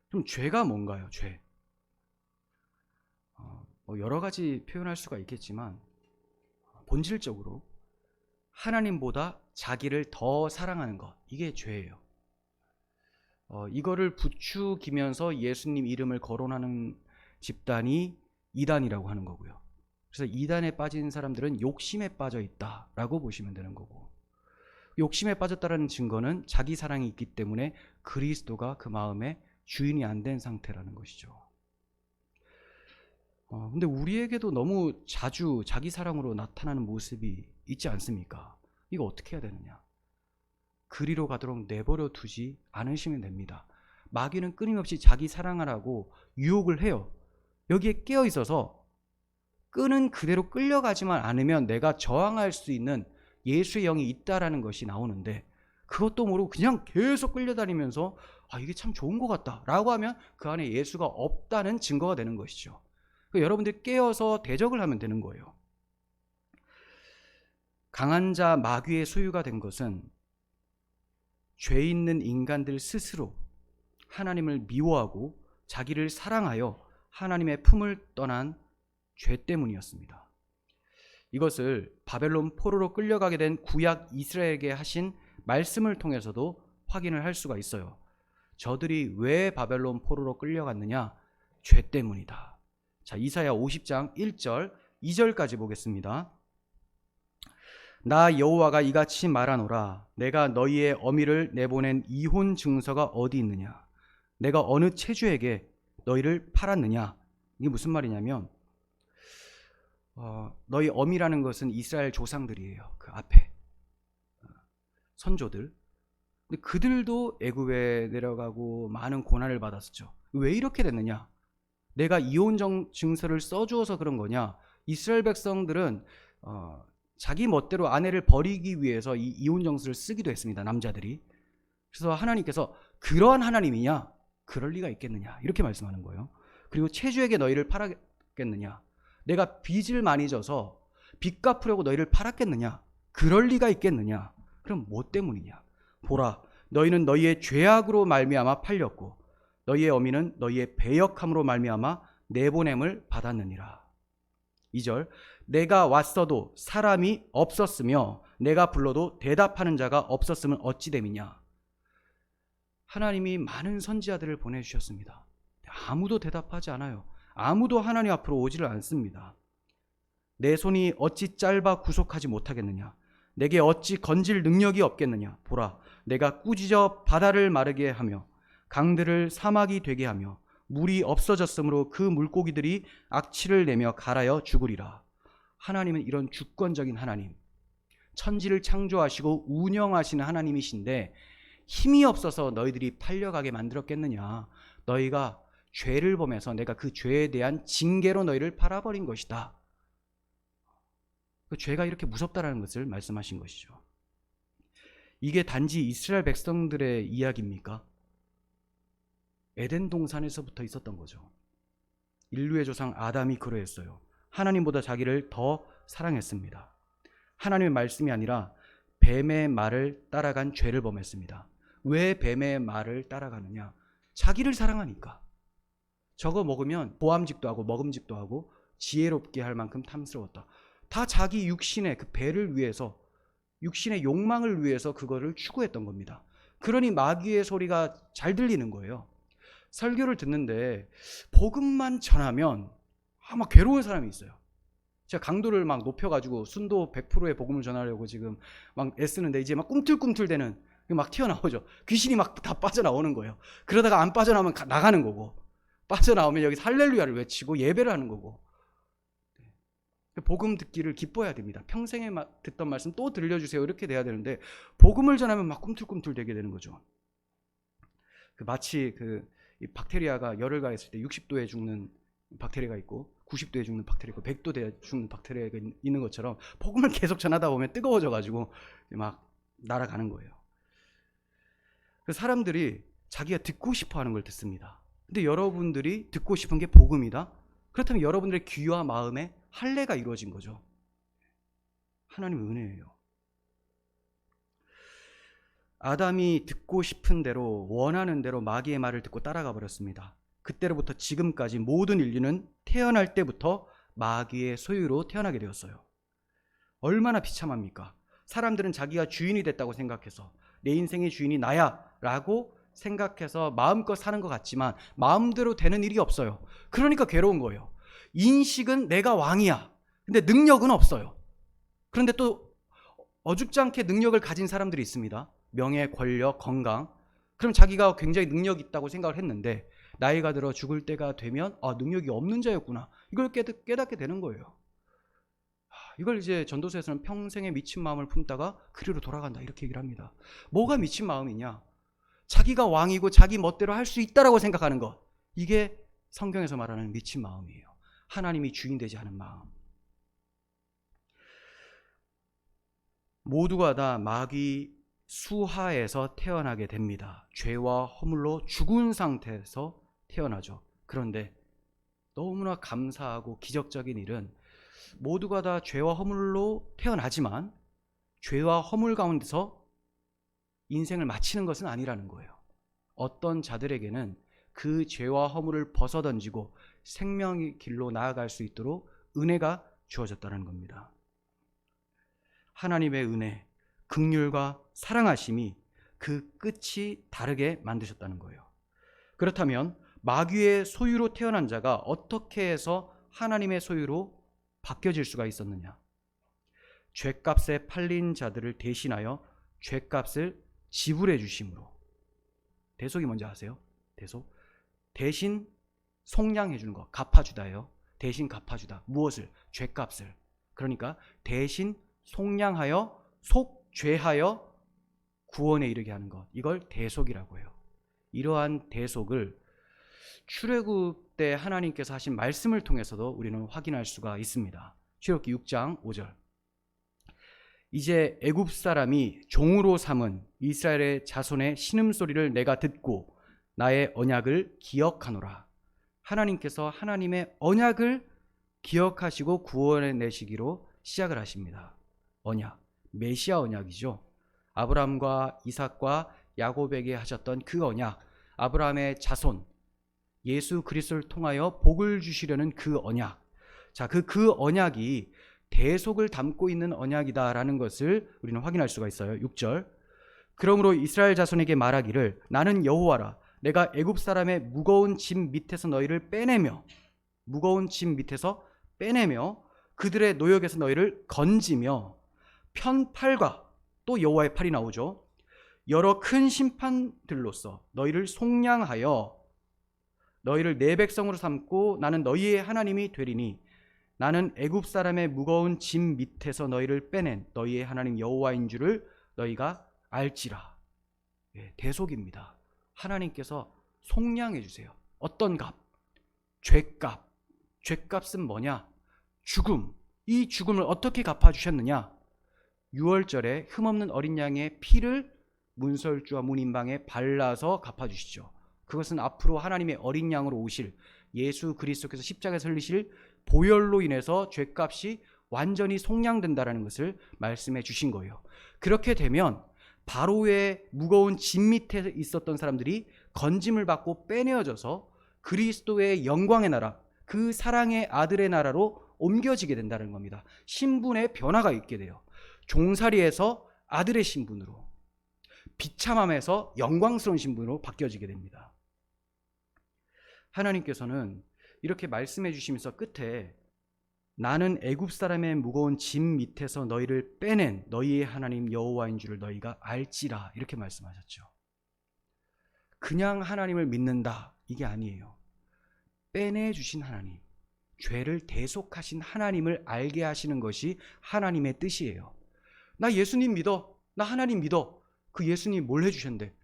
그럼 죄가 뭔가요? 죄. 여러 가지 표현할 수가 있겠지만 본질적으로 하나님보다 자기를 더 사랑하는 것, 이게 죄예요. 이거를 부추기면서 예수님 이름을 거론하는 집단이 이단이라고 하는 거고요. 그래서 이단에 빠진 사람들은 욕심에 빠져 있다라고 보시면 되는 거고, 욕심에 빠졌다는 증거는 자기 사랑이 있기 때문에 그리스도가 그 마음의 주인이 안 된 상태라는 것이죠. 근데 우리에게도 너무 자주 자기 사랑으로 나타나는 모습이 있지 않습니까? 이거 어떻게 해야 되느냐? 그리로 가도록 내버려 두지 않으시면 됩니다. 마귀는 끊임없이 자기 사랑하라고 유혹을 해요. 여기에 깨어 있어서 끄는 그대로 끌려가지만 않으면 내가 저항할 수 있는 예수의 영이 있다라는 것이 나오는데, 그것도 모르고 그냥 계속 끌려다니면서 이게 참 좋은 것 같다 라고 하면 그 안에 예수가 없다는 증거가 되는 것이죠. 여러분들이 깨어서 대적을 하면 되는 거예요. 강한 자 마귀의 소유가 된 것은 죄 있는 인간들 스스로 하나님을 미워하고 자기를 사랑하여 하나님의 품을 떠난 죄 때문이었습니다. 이것을 바벨론 포로로 끌려가게 된 구약 이스라엘에게 하신 말씀을 통해서도 확인을 할 수가 있어요. 저들이 왜 바벨론 포로로 끌려갔느냐? 죄 때문이다. 자, 이사야 50장 1절 2절까지 보겠습니다. 나 여호와가 이같이 말하노라. 내가 너희의 어미를 내보낸 이혼 증서가 어디 있느냐? 내가 어느 체주에게 너희를 팔았느냐? 이게 무슨 말이냐면 너희 어미라는 것은 이스라엘 조상들이에요. 그 앞에 선조들. 근데 그들도 애굽에 내려가고 많은 고난을 받았었죠. 왜 이렇게 됐느냐? 내가 이혼 증서를 써주어서 그런 거냐? 이스라엘 백성들은 자기 멋대로 아내를 버리기 위해서 이 이혼 증서를 쓰기도 했습니다. 남자들이. 그래서 하나님께서 그러한 하나님이냐? 그럴 리가 있겠느냐? 이렇게 말씀하는 거예요. 그리고 체주에게 너희를 팔았겠느냐? 내가 빚을 많이 져서 빚 갚으려고 너희를 팔았겠느냐? 그럴 리가 있겠느냐? 그럼 뭐 때문이냐? 보라, 너희는 너희의 죄악으로 말미암아 팔렸고 너희의 어미는 너희의 배역함으로 말미암아 내보냄을 받았느니라. 2절, 내가 왔어도 사람이 없었으며 내가 불러도 대답하는 자가 없었으면 어찌 됨이냐. 하나님이 많은 선지자들을 보내주셨습니다. 아무도 대답하지 않아요. 아무도 하나님 앞으로 오지를 않습니다. 내 손이 어찌 짧아 구속하지 못하겠느냐? 내게 어찌 건질 능력이 없겠느냐? 보라, 내가 꾸짖어 바다를 마르게 하며 강들을 사막이 되게 하며 물이 없어졌으므로 그 물고기들이 악취를 내며 갈아여 죽으리라. 하나님은 이런 주권적인 하나님, 천지를 창조하시고 운영하시는 하나님이신데 힘이 없어서 너희들이 팔려가게 만들었겠느냐? 너희가 죄를 범해서 내가 그 죄에 대한 징계로 너희를 팔아버린 것이다. 그 죄가 이렇게 무섭다라는 것을 말씀하신 것이죠. 이게 단지 이스라엘 백성들의 이야기입니까? 에덴 동산에서부터 있었던 거죠. 인류의 조상 아담이 그러했어요. 하나님보다 자기를 더 사랑했습니다. 하나님의 말씀이 아니라 뱀의 말을 따라간 죄를 범했습니다. 왜 뱀의 말을 따라가느냐? 자기를 사랑하니까. 저거 먹으면 보암직도 하고 먹음직도 하고 지혜롭게 할 만큼 탐스러웠다. 다 자기 육신의 그 배를 위해서, 육신의 욕망을 위해서 그거를 추구했던 겁니다. 그러니 마귀의 소리가 잘 들리는 거예요. 설교를 듣는데 복음만 전하면 막 괴로운 사람이 있어요. 제가 강도를 막 높여가지고 순도 100%의 복음을 전하려고 지금 막 애쓰는데 이제 막 꿈틀꿈틀대는 막 튀어나오죠. 귀신이 막 다 빠져나오는 거예요. 그러다가 안 빠져나오면 나가는 거고, 빠져나오면 여기서 할렐루야를 외치고 예배를 하는 거고. 복음 듣기를 기뻐해야 됩니다. 평생에 듣던 말씀 또 들려주세요 이렇게 돼야 되는데 복음을 전하면 막 꿈틀꿈틀 되게 되는 거죠. 마치 이 박테리아가 열을 가했을 때 60도에 죽는 박테리아가 있고 90도에 죽는 박테리아가 있고 100도에 죽는 박테리아가 있는 것처럼 복음을 계속 전하다 보면 뜨거워져가지고 막 날아가는 거예요. 그래서 사람들이 자기가 듣고 싶어하는 걸 듣습니다. 근데 여러분들이 듣고 싶은 게 복음이다? 그렇다면 여러분들의 귀와 마음에 할례가 이루어진 거죠. 하나님의 은혜예요. 아담이 듣고 싶은 대로 원하는 대로 마귀의 말을 듣고 따라가 버렸습니다. 그때로부터 지금까지 모든 인류는 태어날 때부터 마귀의 소유로 태어나게 되었어요. 얼마나 비참합니까? 사람들은 자기가 주인이 됐다고 생각해서 내 인생의 주인이 나야 라고 생각해서 마음껏 사는 것 같지만 마음대로 되는 일이 없어요. 그러니까 괴로운 거예요. 인식은 내가 왕이야. 근데 능력은 없어요. 그런데 또 어줍지 않게 능력을 가진 사람들이 있습니다. 명예, 권력, 건강. 그럼 자기가 굉장히 능력이 있다고 생각을 했는데 나이가 들어 죽을 때가 되면 능력이 없는 자였구나. 이걸 깨닫게 되는 거예요. 이걸 이제 전도서에서는 평생에 미친 마음을 품다가 그리로 돌아간다 이렇게 얘기를 합니다. 뭐가 미친 마음이냐? 자기가 왕이고 자기 멋대로 할 수 있다라고 생각하는 것. 이게 성경에서 말하는 미친 마음이에요. 하나님이 주인 되지 않은 마음. 모두가 다 마귀 수하에서 태어나게 됩니다. 죄와 허물로 죽은 상태에서 태어나죠. 그런데 너무나 감사하고 기적적인 일은 모두가 다 죄와 허물로 태어나지만 죄와 허물 가운데서 인생을 마치는 것은 아니라는 거예요. 어떤 자들에게는 그 죄와 허물을 벗어던지고 생명의 길로 나아갈 수 있도록 은혜가 주어졌다는 겁니다. 하나님의 은혜, 긍휼과 사랑하심이 그 끝이 다르게 만드셨다는 거예요. 그렇다면 마귀의 소유로 태어난 자가 어떻게 해서 하나님의 소유로 바뀌어질 수가 있었느냐? 죄값에 팔린 자들을 대신하여 죄값을 지불해 주심으로. 대속이 뭔지 아세요? 대속? 대신 속량해 주는 거, 갚아주다예요. 대신 갚아주다. 무엇을? 죄값을. 그러니까 대신 속량하여 속죄하여 구원에 이르게 하는 것. 이걸 대속이라고 해요. 이러한 대속을 출애굽 때 하나님께서 하신 말씀을 통해서도 우리는 확인할 수가 있습니다. 출애굽기 6장 5절. 이제 애굽 사람이 종으로 삼은 이스라엘의 자손의 신음소리를 내가 듣고 나의 언약을 기억하노라. 하나님께서 하나님의 언약을 기억하시고 구원해 내시기로 시작을 하십니다. 언약, 메시아 언약이죠. 아브라함과 이삭과 야곱에게 하셨던 그 언약, 아브라함의 자손 예수 그리스도를 통하여 복을 주시려는 그 언약. 자, 그 언약이 대속을 담고 있는 언약이다라는 것을 우리는 확인할 수가 있어요. 6절. 그러므로 이스라엘 자손에게 말하기를 나는 여호와라. 내가 애굽 사람의 무거운 짐 밑에서 너희를 빼내며 무거운 짐 밑에서 빼내며 그들의 노역에서 너희를 건지며 편팔과 또 여호와의 팔이 나오죠. 여러 큰 심판들로서 너희를 속량하여 너희를 내 백성으로 삼고 나는 너희의 하나님이 되리니 나는 애굽 사람의 무거운 짐 밑에서 너희를 빼낸 너희의 하나님 여호와인 줄을 너희가 알지라. 대속입니다. 하나님께서 속량해 주세요. 어떤 값? 죄값. 죄값은 뭐냐? 죽음. 이 죽음을 어떻게 갚아주셨느냐? 6월절에 흠없는 어린 양의 피를 문설주와 문인방에 발라서 갚아주시죠. 그것은 앞으로 하나님의 어린 양으로 오실 예수 그리스도께서 십자가에 설리실 보혈로 인해서 죄값이 완전히 속량된다라는 것을 말씀해 주신 거예요. 그렇게 되면 바로의 무거운 짐 밑에 있었던 사람들이 건짐을 받고 빼내어져서 그리스도의 영광의 나라, 그 사랑의 아들의 나라로 옮겨지게 된다는 겁니다. 신분의 변화가 있게 돼요. 종살이에서 아들의 신분으로, 비참함에서 영광스러운 신분으로 바뀌어지게 됩니다. 하나님께서는 이렇게 말씀해 주시면서 끝에 나는 애굽 사람의 무거운 짐 밑에서 너희를 빼낸 너희의 하나님 여호와인 줄을 너희가 알지라 이렇게 말씀하셨죠. 그냥 하나님을 믿는다 이게 아니에요. 빼내 주신 하나님, 죄를 대속하신 하나님을 알게 하시는 것이 하나님의 뜻이에요. 나 예수님 믿어, 나 하나님 믿어. 그 예수님 뭘 해주셨는데?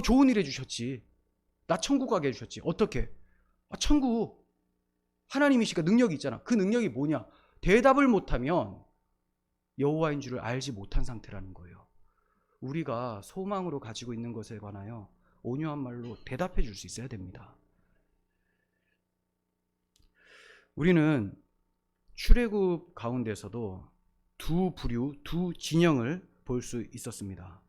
좋은 일 해주셨지. 나 천국 가게 해주셨지. 어떻게? 천국 하나님이시니까 능력이 있잖아. 그 능력이 뭐냐? 대답을 못하면 여호와인 줄을 알지 못한 상태라는 거예요. 우리가 소망으로 가지고 있는 것에 관하여 온유한 말로 대답해 줄 수 있어야 됩니다. 우리는 출애굽 가운데서도 두 부류, 두 진영을 볼 수 있었습니다.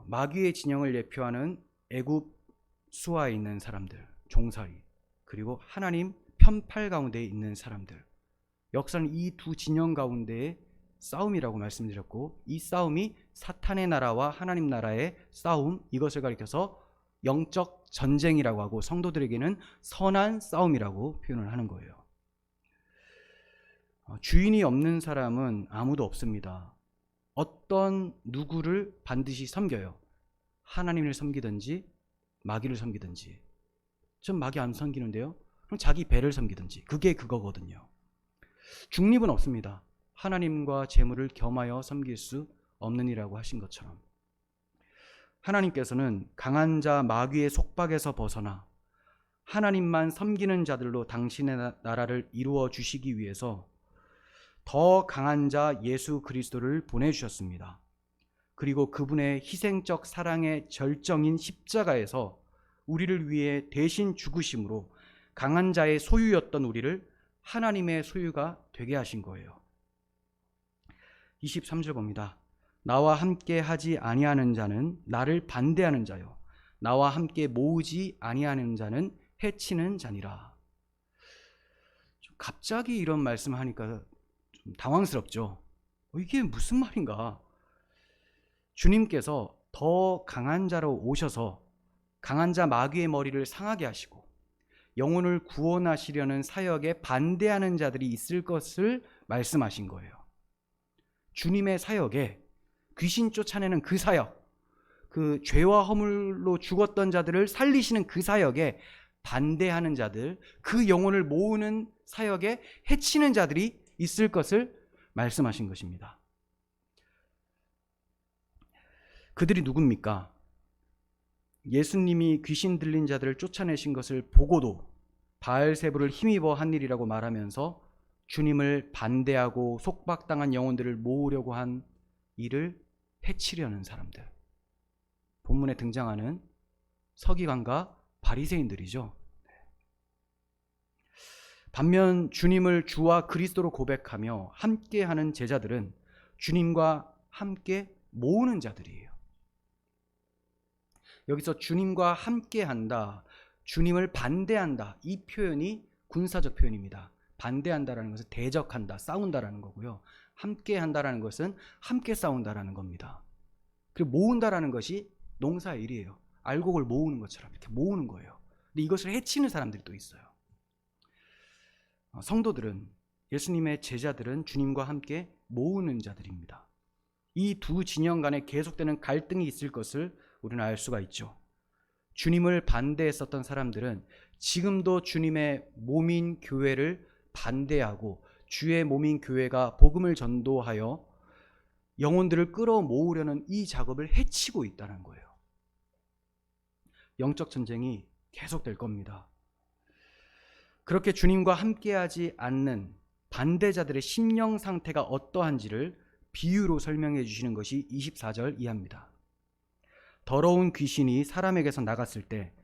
마귀의 진영을 예표하는 애굽 수하에 있는 사람들, 종살이, 그리고 하나님 편팔 가운데 있는 사람들. 역사는 이 두 진영 가운데의 싸움이라고 말씀드렸고, 이 싸움이 사탄의 나라와 하나님 나라의 싸움, 이것을 가리켜서 영적 전쟁이라고 하고 성도들에게는 선한 싸움이라고 표현을 하는 거예요. 주인이 없는 사람은 아무도 없습니다. 어떤 누구를 반드시 섬겨요. 하나님을 섬기든지 마귀를 섬기든지. 전 마귀 안 섬기는데요. 그럼 자기 배를 섬기든지. 그게 그거거든요. 중립은 없습니다. 하나님과 재물을 겸하여 섬길 수 없느니라고 하신 것처럼 하나님께서는 강한 자 마귀의 속박에서 벗어나 하나님만 섬기는 자들로 당신의 나라를 이루어 주시기 위해서 더 강한 자 예수 그리스도를 보내주셨습니다. 그리고 그분의 희생적 사랑의 절정인 십자가에서 우리를 위해 대신 죽으심으로 강한 자의 소유였던 우리를 하나님의 소유가 되게 하신 거예요. 23절 봅니다. 나와 함께 하지 아니하는 자는 나를 반대하는 자요, 나와 함께 모으지 아니하는 자는 해치는 자니라. 갑자기 이런 말씀하니까 좀 당황스럽죠. 이게 무슨 말인가? 주님께서 더 강한 자로 오셔서 강한 자 마귀의 머리를 상하게 하시고 영혼을 구원하시려는 사역에 반대하는 자들이 있을 것을 말씀하신 거예요. 주님의 사역에, 귀신 쫓아내는 그 사역, 그 죄와 허물로 죽었던 자들을 살리시는 그 사역에 반대하는 자들, 그 영혼을 모으는 사역에 해치는 자들이 있을 것을 말씀하신 것입니다. 그들이 누굽니까? 예수님이 귀신 들린 자들을 쫓아내신 것을 보고도 바알세불을 힘입어 한 일이라고 말하면서 주님을 반대하고 속박당한 영혼들을 모으려고 한 일을 해치려는 사람들, 본문에 등장하는 서기관과 바리새인들이죠. 반면 주님을 주와 그리스도로 고백하며 함께하는 제자들은 주님과 함께 모으는 자들이에요. 여기서 주님과 함께한다, 주님을 반대한다, 이 표현이 군사적 표현입니다. 반대한다라는 것은 대적한다, 싸운다라는 거고요. 함께한다라는 것은 함께 싸운다라는 겁니다. 그리고 모은다라는 것이 농사의 일이에요. 알곡을 모으는 것처럼 이렇게 모으는 거예요. 근데 이것을 해치는 사람들이 또 있어요. 성도들은, 예수님의 제자들은 주님과 함께 모으는 자들입니다. 이 두 진영 간에 계속되는 갈등이 있을 것을 우리는 알 수가 있죠. 주님을 반대했었던 사람들은 지금도 주님의 몸인 교회를 반대하고 주의 몸인 교회가 복음을 전도하여 영혼들을 끌어모으려는 이 작업을 해치고 있다는 거예요. 영적 전쟁이 계속될 겁니다. 그렇게 주님과 함께하지 않는 반대자들의 심령 상태가 어떠한지를 비유로 설명해 주시는 것이 24절 이하입니다. 더러운 귀신이 사람에게서 나갔을 때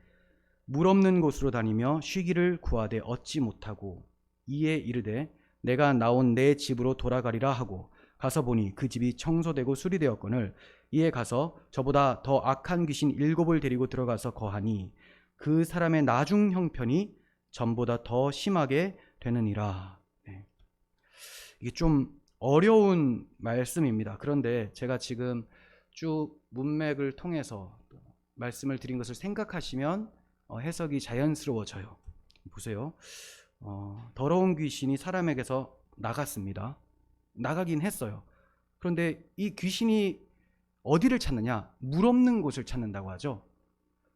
물 없는 곳으로 다니며 쉬기를 구하되 얻지 못하고 이에 이르되 내가 나온 내 집으로 돌아가리라 하고 가서 보니 그 집이 청소되고 수리되었거늘 이에 가서 저보다 더 악한 귀신 7을 데리고 들어가서 거하니 그 사람의 나중 형편이 전보다 더 심하게 되느니라. 네. 이게 좀 어려운 말씀입니다. 그런데 제가 지금 쭉 문맥을 통해서 말씀을 드린 것을 생각하시면 해석이 자연스러워져요. 보세요. 더러운 귀신이 사람에게서 나갔습니다. 나가긴 했어요. 그런데 이 귀신이 어디를 찾느냐? 물 없는 곳을 찾는다고 하죠.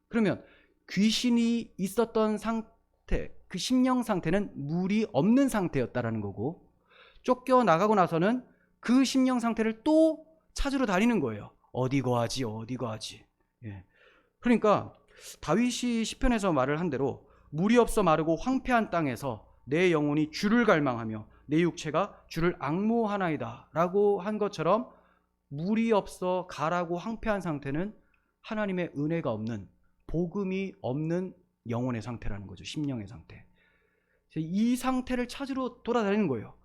그러면 귀신이 있었던 상태, 그 심령 상태는 물이 없는 상태였다라는 거고, 쫓겨나가고 나서는 그 심령 상태를 또 찾으러 다니는 거예요. 어디 거하지, 어디 거하지. 예. 그러니까 다윗이 시편에서 말을 한 대로 물이 없어 마르고 황폐한 땅에서 내 영혼이 주를 갈망하며 내 육체가 주를 앙모하나이다 라고 한 것처럼, 물이 없어 가라고 황폐한 상태는 하나님의 은혜가 없는, 복음이 없는 영혼의 상태라는 거죠. 심령의 상태. 이 상태를 찾으러 돌아다니는 거예요.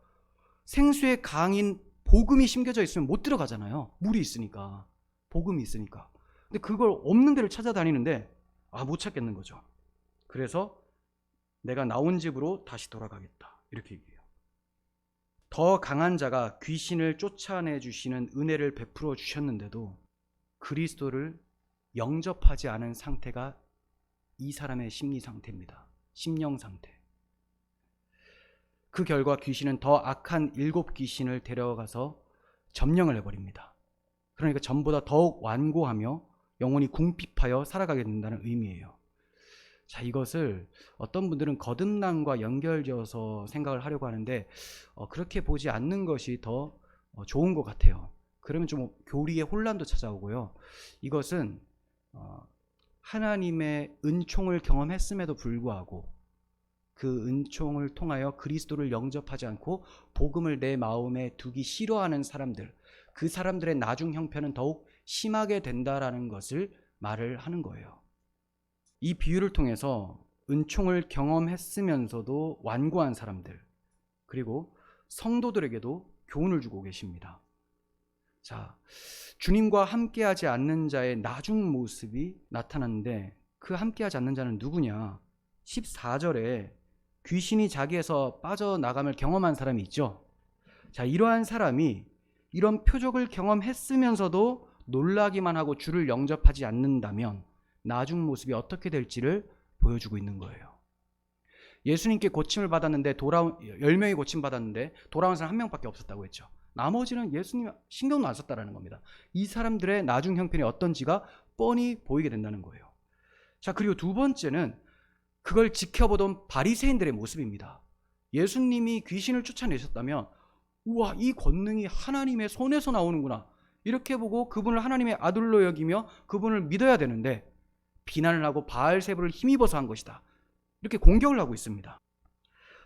생수의 강인 복음이 심겨져 있으면 못 들어가잖아요. 물이 있으니까, 복음이 있으니까. 근데 그걸 없는 데를 찾아다니는데 못 찾겠는 거죠. 그래서 내가 나온 집으로 다시 돌아가겠다, 이렇게 얘기해요. 더 강한 자가 귀신을 쫓아내 주시는 은혜를 베풀어 주셨는데도 그리스도를 영접하지 않은 상태가 이 사람의 심리 상태입니다. 심령 상태. 그 결과 귀신은 더 악한 7 귀신을 데려가서 점령을 해버립니다. 그러니까 전보다 더욱 완고하며 영혼이 궁핍하여 살아가게 된다는 의미예요. 자, 이것을 어떤 분들은 거듭남과 연결지어서 생각을 하려고 하는데 그렇게 보지 않는 것이 더 좋은 것 같아요. 그러면 좀 교리의 혼란도 찾아오고요. 이것은 하나님의 은총을 경험했음에도 불구하고 그 은총을 통하여 그리스도를 영접하지 않고 복음을 내 마음에 두기 싫어하는 사람들, 그 사람들의 나중 형편은 더욱 심하게 된다라는 것을 말을 하는 거예요. 이 비유를 통해서 은총을 경험했으면서도 완고한 사람들, 그리고 성도들에게도 교훈을 주고 계십니다. 자, 주님과 함께하지 않는 자의 나중 모습이 나타났는데 그 함께하지 않는 자는 누구냐? 14절에 귀신이 자기에서 빠져나감을 경험한 사람이 있죠. 자, 이러한 사람이 이런 표적을 경험했으면서도 놀라기만 하고 주를 영접하지 않는다면 나중 모습이 어떻게 될지를 보여주고 있는 거예요. 예수님께 고침을 받았는데 10명이 고침 받았는데 돌아온 사람 1명밖에 없었다고 했죠. 나머지는 예수님 신경도 안 썼다라는 겁니다. 이 사람들의 나중 형편이 어떤지가 뻔히 보이게 된다는 거예요. 자, 그리고 두 번째는 그걸 지켜보던 바리새인들의 모습입니다. 예수님이 귀신을 쫓아내셨다면 우와, 이 권능이 하나님의 손에서 나오는구나, 이렇게 보고 그분을 하나님의 아들로 여기며 그분을 믿어야 되는데 비난을 하고 바알세불을 힘입어서 한 것이다, 이렇게 공격을 하고 있습니다.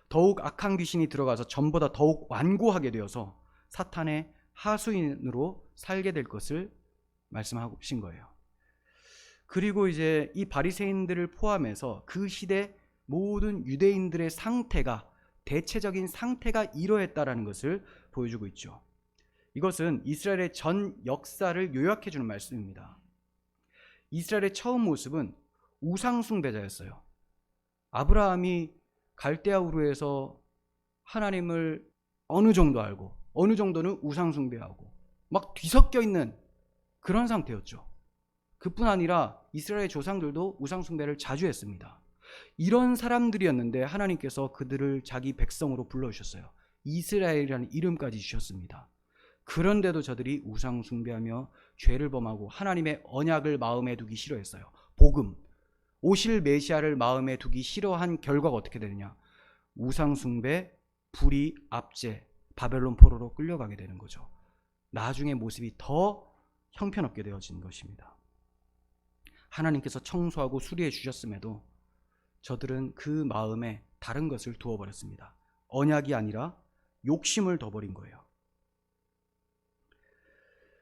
더욱 악한 귀신이 들어가서 전보다 더욱 완고하게 되어서 사탄의 하수인으로 살게 될 것을 말씀하신 거예요. 그리고 이제 이 바리새인들을 포함해서 그 시대 모든 유대인들의 상태가, 대체적인 상태가 이러했다라는 것을 보여주고 있죠. 이것은 이스라엘의 전 역사를 요약해 주는 말씀입니다. 이스라엘의 처음 모습은 우상 숭배자였어요. 아브라함이 갈대아 우르에서 하나님을 어느 정도 알고 어느 정도는 우상 숭배하고 막 뒤섞여 있는 그런 상태였죠. 그뿐 아니라 이스라엘 조상들도 우상 숭배를 자주 했습니다. 이런 사람들이었는데 하나님께서 그들을 자기 백성으로 불러주셨어요. 이스라엘이라는 이름까지 주셨습니다. 그런데도 저들이 우상 숭배하며 죄를 범하고 하나님의 언약을 마음에 두기 싫어했어요. 복음, 오실 메시아를 마음에 두기 싫어한 결과가 어떻게 되느냐? 우상 숭배, 불의, 압제, 바벨론 포로로 끌려가게 되는 거죠. 나중에 모습이 더 형편없게 되어진 것입니다. 하나님께서 청소하고 수리해 주셨음에도 저들은 그 마음에 다른 것을 두어버렸습니다. 언약이 아니라 욕심을 둬버린 거예요.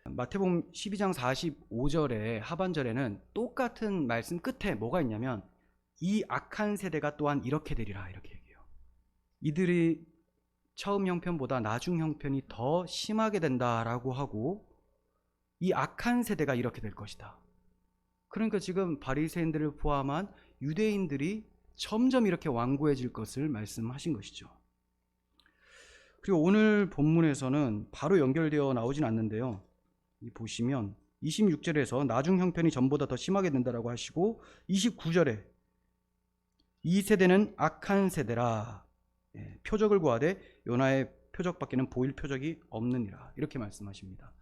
마태복음 12장 45절의 하반절에는 똑같은 말씀 끝에 뭐가 있냐면 이 악한 세대가 또한 이렇게 되리라, 이렇게 얘기해요. 이들이 처음 형편보다 나중 형편이 더 심하게 된다라고 하고 이 악한 세대가 이렇게 될 것이다. 그러니까 지금 바리새인들을 포함한 유대인들이 점점 이렇게 완고해질 것을 말씀하신 것이죠. 그리고 오늘 본문에서는 바로 연결되어 나오진 않는데요. 보시면 26절에서 나중 형편이 전보다 더 심하게 된다라고 하시고 29절에 이 세대는 악한 세대라, 표적을 구하되 요나의 표적밖에는 보일 표적이 없느니라, 이렇게 말씀하십니다.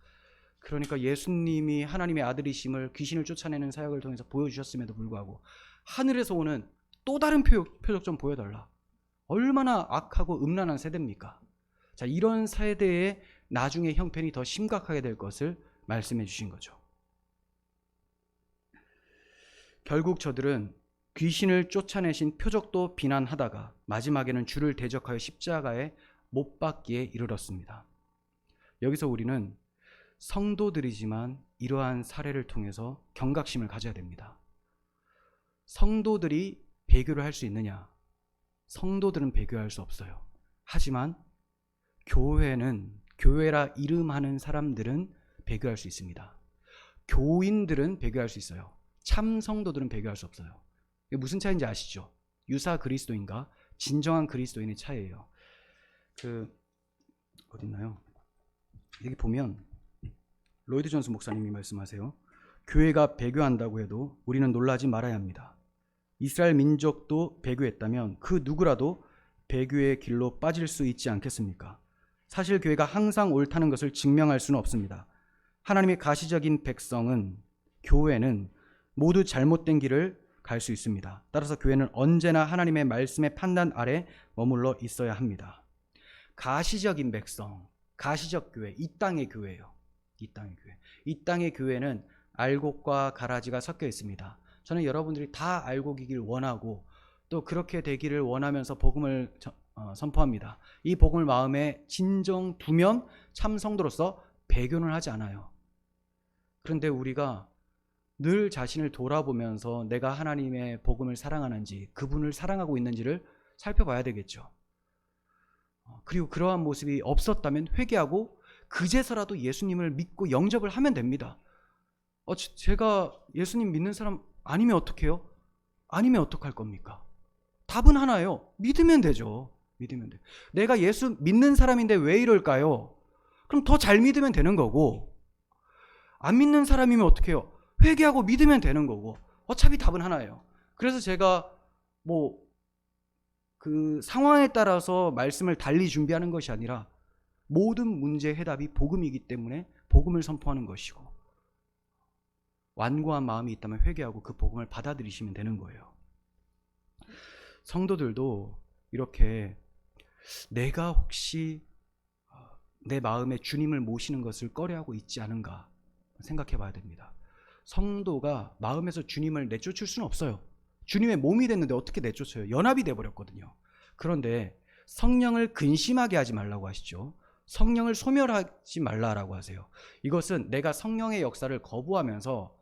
그러니까 예수님이 하나님의 아들이심을 귀신을 쫓아내는 사역을 통해서 보여주셨음에도 불구하고 하늘에서 오는 또 다른 표적 좀 보여달라. 얼마나 악하고 음란한 세대입니까? 자, 이런 세대의 나중에 형편이 더 심각하게 될 것을 말씀해 주신 거죠. 결국 저들은 귀신을 쫓아내신 표적도 비난하다가 마지막에는 주를 대적하여 십자가에 못 박기에 이르렀습니다. 여기서 우리는 성도들이지만 이러한 사례를 통해서 경각심을 가져야 됩니다. 성도들이 배교를 할 수 있느냐? 성도들은 배교할 수 없어요. 하지만 교회라 이름하는 사람들은 배교할 수 있습니다. 교인들은 배교할 수 있어요. 참 성도들은 배교할 수 없어요. 이게 무슨 차이인지 아시죠? 유사 그리스도인과 진정한 그리스도인의 차이예요. 어딨나요? 여기 보면 로이드 존스 목사님이 말씀하세요. 교회가 배교한다고 해도 우리는 놀라지 말아야 합니다. 이스라엘 민족도 배교했다면 그 누구라도 배교의 길로 빠질 수 있지 않겠습니까? 사실 교회가 항상 옳다는 것을 증명할 수는 없습니다. 하나님의 가시적인 백성은, 교회는 모두 잘못된 길을 갈 수 있습니다. 따라서 교회는 언제나 하나님의 말씀의 판단 아래 머물러 있어야 합니다. 가시적인 백성, 가시적 교회, 이 땅의 교회예요. 이 땅의 교회. 이 땅의 교회는 알곡과 가라지가 섞여 있습니다. 저는 여러분들이 다 알곡이길 원하고 또 그렇게 되기를 원하면서 복음을 선포합니다. 이 복음을 마음에 진정 두면 참 성도로서 배교는 하지 않아요. 그런데 우리가 늘 자신을 돌아보면서 내가 하나님의 복음을 사랑하는지, 그분을 사랑하고 있는지를 살펴봐야 되겠죠. 그리고 그러한 모습이 없었다면 회개하고 그제서라도 예수님을 믿고 영접을 하면 됩니다. 제가 예수님 믿는 사람 아니면 어떡해요? 아니면 어떡할 겁니까? 답은 하나예요. 믿으면 되죠. 믿으면 돼. 내가 예수 믿는 사람인데 왜 이럴까요? 그럼 더 잘 믿으면 되는 거고, 안 믿는 사람이면 어떡해요? 회개하고 믿으면 되는 거고, 어차피 답은 하나예요. 그래서 제가 그 상황에 따라서 말씀을 달리 준비하는 것이 아니라 모든 문제의 해답이 복음이기 때문에 복음을 선포하는 것이고, 완고한 마음이 있다면 회개하고 그 복음을 받아들이시면 되는 거예요. 성도들도 이렇게 내가 혹시 내 마음에 주님을 모시는 것을 꺼려하고 있지 않은가 생각해 봐야 됩니다. 성도가 마음에서 주님을 내쫓을 수는 없어요. 주님의 몸이 됐는데 어떻게 내쫓아요? 연합이 돼버렸거든요. 그런데 성령을 근심하게 하지 말라고 하시죠. 성령을 소멸하지 말라라고 하세요. 이것은 내가 성령의 역사를 거부하면서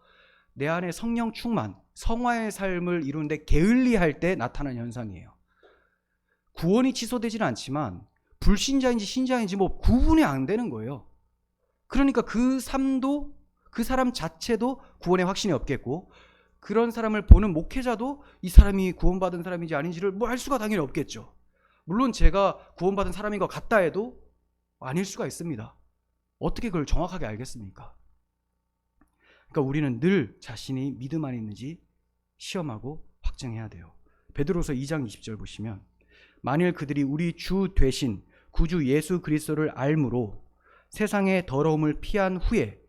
내 안에 성령 충만, 성화의 삶을 이루는데 게을리할 때 나타나는 현상이에요. 구원이 취소되지는 않지만 불신자인지 신자인지 뭐 구분이 안 되는 거예요. 그러니까 그 삶도, 그 사람 자체도 구원의 확신이 없겠고, 그런 사람을 보는 목회자도 이 사람이 구원받은 사람인지 아닌지를 뭐 알 수가 당연히 없겠죠. 물론 제가 구원받은 사람인 것 같다 해도 아닐 수가 있습니다. 어떻게 그걸 정확하게 알겠습니까? 그러니까 우리는 늘 자신이 믿음 안에 있는지 시험하고 확증해야 돼요. 베드로서 2장 20절 보시면, 만일 그들이 우리 주 되신 구주 예수 그리스도를 알므로 세상의 더러움을 피한 후에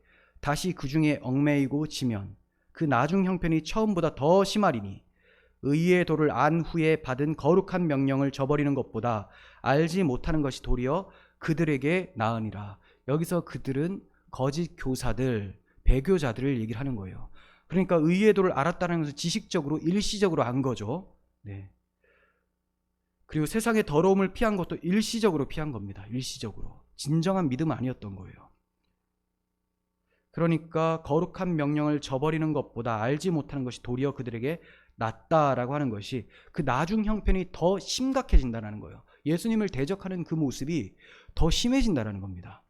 다시 그 중에 얽매이고 지면 그 나중 형편이 처음보다 더 심하리니, 의의 도를 안 후에 받은 거룩한 명령을 저버리는 것보다 알지 못하는 것이 도리어 그들에게 나으니라. 여기서 그들은 거짓 교사들, 배교자들을 얘기를 하는 거예요. 그러니까 의의 도를 알았다는 것은 지식적으로 일시적으로 안 거죠. 네. 그리고 세상의 더러움을 피한 것도 일시적으로 피한 겁니다. 일시적으로. 진정한 믿음은 아니었던 거예요. 그러니까 거룩한 명령을 저버리는 것보다 알지 못하는 것이 도리어 그들에게 낫다라고 하는 것이 그 나중 형편이 더 심각해진다는 거예요. 예수님을 대적하는 그 모습이 더 심해진다는 겁니다.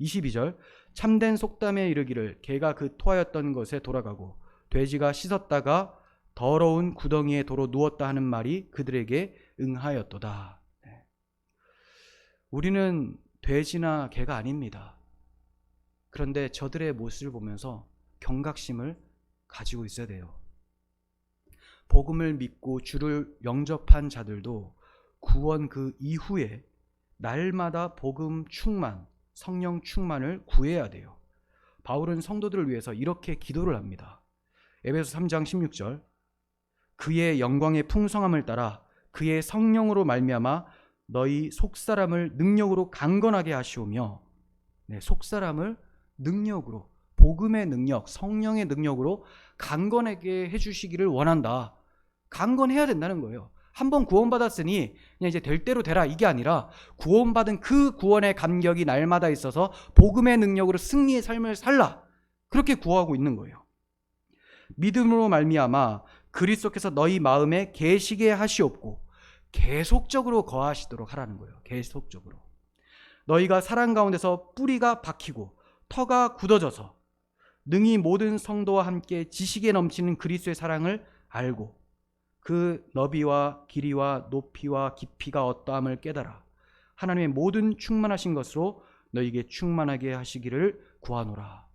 22절, 참된 속담에 이르기를 개가 그 토하였던 것에 돌아가고 돼지가 씻었다가 더러운 구덩이에 도로 누웠다 하는 말이 그들에게 응하였도다. 네. 우리는 돼지나 개가 아닙니다. 그런데 저들의 모습을 보면서 경각심을 가지고 있어야 돼요. 복음을 믿고 주를 영접한 자들도 구원 그 이후에 날마다 복음 충만, 성령 충만을 구해야 돼요. 바울은 성도들을 위해서 이렇게 기도를 합니다. 에베소 3장 16절, 그의 영광의 풍성함을 따라 그의 성령으로 말미암아 너희 속사람을 능력으로 강건하게 하시오며, 네, 속사람을 능력으로, 복음의 능력, 성령의 능력으로 강건하게 해주시기를 원한다. 강건해야 된다는 거예요. 한번 구원받았으니 그냥 이제 될 대로 되라, 이게 아니라 구원받은 그 구원의 감격이 날마다 있어서 복음의 능력으로 승리의 삶을 살라, 그렇게 구하고 있는 거예요. 믿음으로 말미암아 그리스도께서 너희 마음에 계시게 하시옵고, 계속적으로 거하시도록 하라는 거예요. 계속적으로. 너희가 사랑 가운데서 뿌리가 박히고 터가 굳어져서 능히 모든 성도와 함께 지식에 넘치는 그리스도의 사랑을 알고 그 너비와 길이와 높이와 깊이가 어떠함을 깨달아 하나님의 모든 충만하신 것으로 너희에게 충만하게 하시기를 구하노라.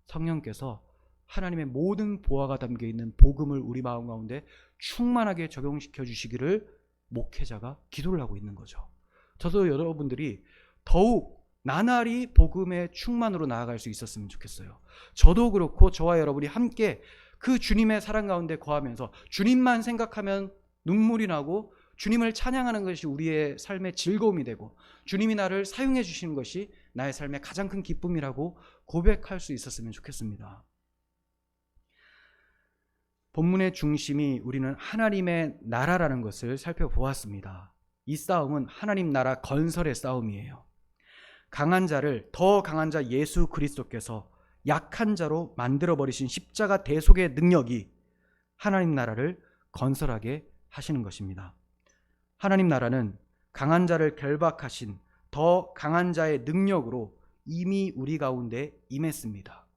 성령께서 하나님의 모든 보화가 담겨있는 복음을 우리 마음 가운데 충만하게 적용시켜 주시기를 목회자가 기도를 하고 있는 거죠. 저도 여러분들이 더욱 나날이 복음의 충만으로 나아갈 수 있었으면 좋겠어요. 저도 그렇고 저와 여러분이 함께 그 주님의 사랑 가운데 거하면서 주님만 생각하면 눈물이 나고 주님을 찬양하는 것이 우리의 삶의 즐거움이 되고 주님이 나를 사용해 주시는 것이 나의 삶의 가장 큰 기쁨이라고 고백할 수 있었으면 좋겠습니다. 본문의 중심이 우리는 하나님의 나라라는 것을 살펴보았습니다. 이 싸움은 하나님 나라 건설의 싸움이에요. 강한 자를, 더 강한 자 예수 그리스도께서 약한 자로 만들어버리신 십자가 대속의 능력이 하나님 나라를 건설하게 하시는 것입니다. 하나님 나라는 강한 자를 결박하신 더 강한 자의 능력으로 이미 우리 가운데 임했습니다.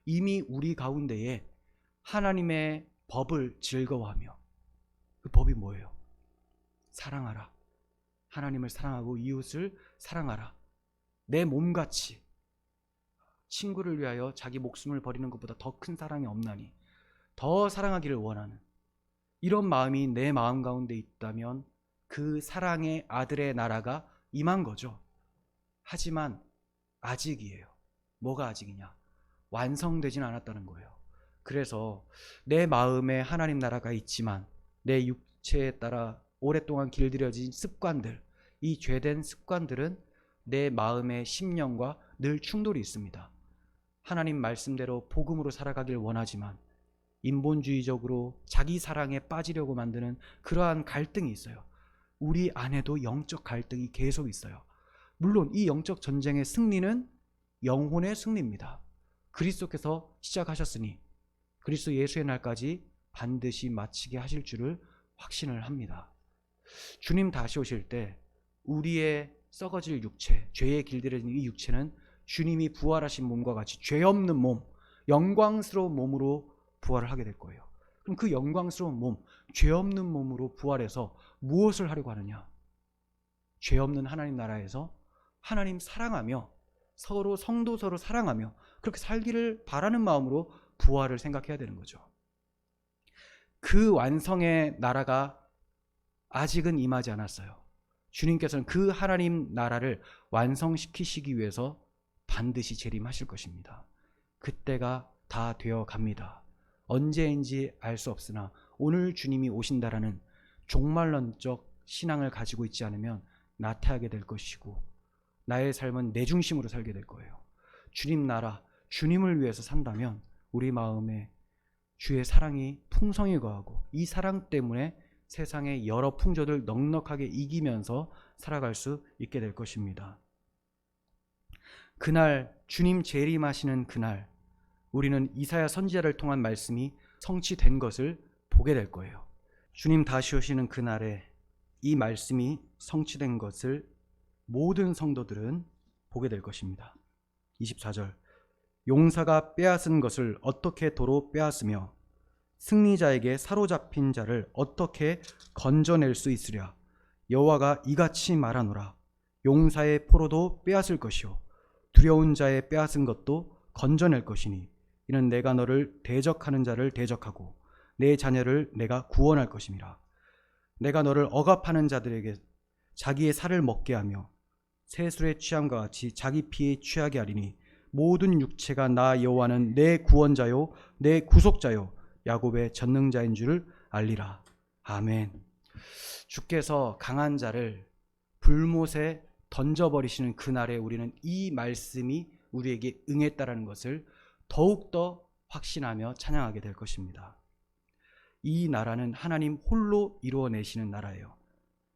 이미 우리 가운데에 하나님의 법을 즐거워하며, 그 법이 뭐예요? 사랑하라. 하나님을 사랑하고 이웃을 사랑하라. 내 몸같이 친구를 위하여 자기 목숨을 버리는 것보다 더 큰 사랑이 없나니, 더 사랑하기를 원하는 이런 마음이 내 마음 가운데 있다면 그 사랑의 아들의 나라가 임한 거죠. 하지만 아직이에요. 뭐가 아직이냐? 완성되진 않았다는 거예요. 그래서 내 마음에 하나님 나라가 있지만 내 육체에 따라 오랫동안 길들여진 습관들, 이 죄된 습관들은 내 마음의 심령과 늘 충돌이 있습니다. 하나님 말씀대로 복음으로 살아가길 원하지만 인본주의적으로 자기 사랑에 빠지려고 만드는 그러한 갈등이 있어요. 우리 안에도 영적 갈등이 계속 있어요. 물론 이 영적 전쟁의 승리는 영혼의 승리입니다. 그리스도께서 시작하셨으니 그리스도 예수의 날까지 반드시 마치게 하실 줄을 확신을 합니다. 주님 다시 오실 때 우리의 썩어질 육체, 죄에 길들여진 이 육체는 주님이 부활하신 몸과 같이 죄 없는 몸, 영광스러운 몸으로 부활을 하게 될 거예요. 그럼 그 영광스러운 몸, 죄 없는 몸으로 부활해서 무엇을 하려고 하느냐? 죄 없는 하나님 나라에서 하나님 사랑하며 서로 성도 서로 사랑하며 그렇게 살기를 바라는 마음으로 부활을 생각해야 되는 거죠. 그 완성의 나라가 아직은 임하지 않았어요. 주님께서는 그 하나님 나라를 완성시키시기 위해서 반드시 재림하실 것입니다. 그때가 다 되어 갑니다. 언제인지 알 수 없으나 오늘 주님이 오신다라는 종말론적 신앙을 가지고 있지 않으면 나태하게 될 것이고 나의 삶은 내 중심으로 살게 될 거예요. 주님 나라, 주님을 위해서 산다면 우리 마음에 주의 사랑이 풍성히 거하고 이 사랑 때문에 세상의 여러 풍조들 넉넉하게 이기면서 살아갈 수 있게 될 것입니다. 그날 주님 재림하시는 그날 우리는 이사야 선지자를 통한 말씀이 성취된 것을 보게 될 거예요. 주님 다시 오시는 그날에 이 말씀이 성취된 것을 모든 성도들은 보게 될 것입니다. 24절 용사가 빼앗은 것을 어떻게 도로 빼앗으며 승리자에게 사로잡힌 자를 어떻게 건져낼 수 있으랴. 여호와가 이같이 말하노라. 용사의 포로도 빼앗을 것이요 두려운 자의 빼앗은 것도 건져낼 것이니 이는 내가 너를 대적하는 자를 대적하고 내 자녀를 내가 구원할 것임이라. 내가 너를 억압하는 자들에게 자기의 살을 먹게 하며 새술의 취함과 같이 자기 피에 취하게 하리니 모든 육체가 나 여호와는 내 구원자요 내 구속자요 야곱의 전능자인 줄을 알리라. 아멘. 주께서 강한 자를 불못에 던져버리시는 그날에 우리는 이 말씀이 우리에게 응했다라는 것을 더욱더 확신하며 찬양하게 될 것입니다. 이 나라는 하나님 홀로 이루어내시는 나라예요.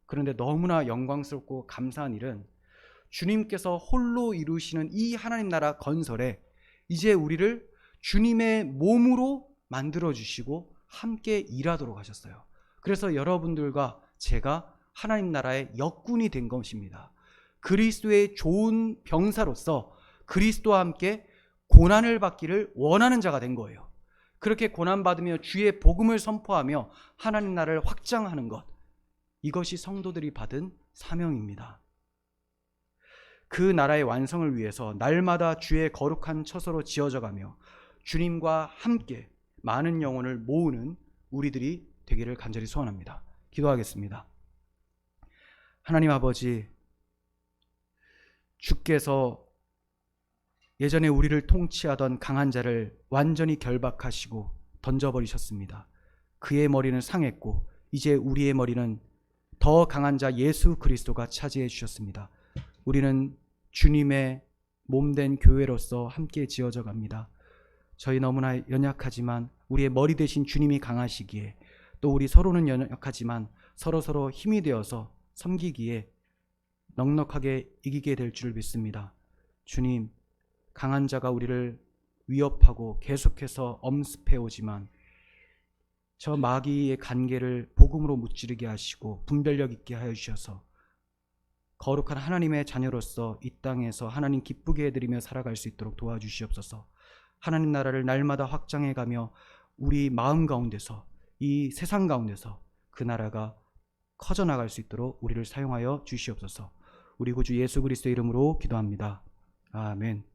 그런데 너무나 영광스럽고 감사한 일은 주님께서 홀로 이루시는 이 하나님 나라 건설에 이제 우리를 주님의 몸으로 만들어주시고 함께 일하도록 하셨어요. 그래서 여러분들과 제가 하나님 나라의 역군이 된 것입니다. 그리스도의 좋은 병사로서 그리스도와 함께 고난을 받기를 원하는 자가 된 거예요. 그렇게 고난받으며 주의 복음을 선포하며 하나님 나라를 확장하는 것, 이것이 성도들이 받은 사명입니다. 그 나라의 완성을 위해서 날마다 주의 거룩한 처소로 지어져가며 주님과 함께 많은 영혼을 모으는 우리들이 되기를 간절히 소원합니다. 기도하겠습니다. 하나님 아버지, 주께서 예전에 우리를 통치하던 강한 자를 완전히 결박하시고 던져버리셨습니다. 그의 머리는 상했고 이제 우리의 머리는 더 강한 자 예수 그리스도가 차지해 주셨습니다. 우리는 주님의 몸된 교회로서 함께 지어져 갑니다. 저희 너무나 연약하지만 우리의 머리 대신 주님이 강하시기에 또 우리 서로는 연약하지만 서로 힘이 되어서 섬기기에 넉넉하게 이기게 될 줄 믿습니다. 주님, 강한 자가 우리를 위협하고 계속해서 엄습해 오지만 저 마귀의 간계를 복음으로 무찌르게 하시고 분별력 있게 하여 주셔서 거룩한 하나님의 자녀로서 이 땅에서 하나님 기쁘게 해드리며 살아갈 수 있도록 도와주시옵소서. 하나님 나라를 날마다 확장해가며 우리 마음 가운데서 이 세상 가운데서 그 나라가 커져나갈 수 있도록 우리를 사용하여 주시옵소서. 우리 구주 예수 그리스도의 이름으로 기도합니다. 아멘.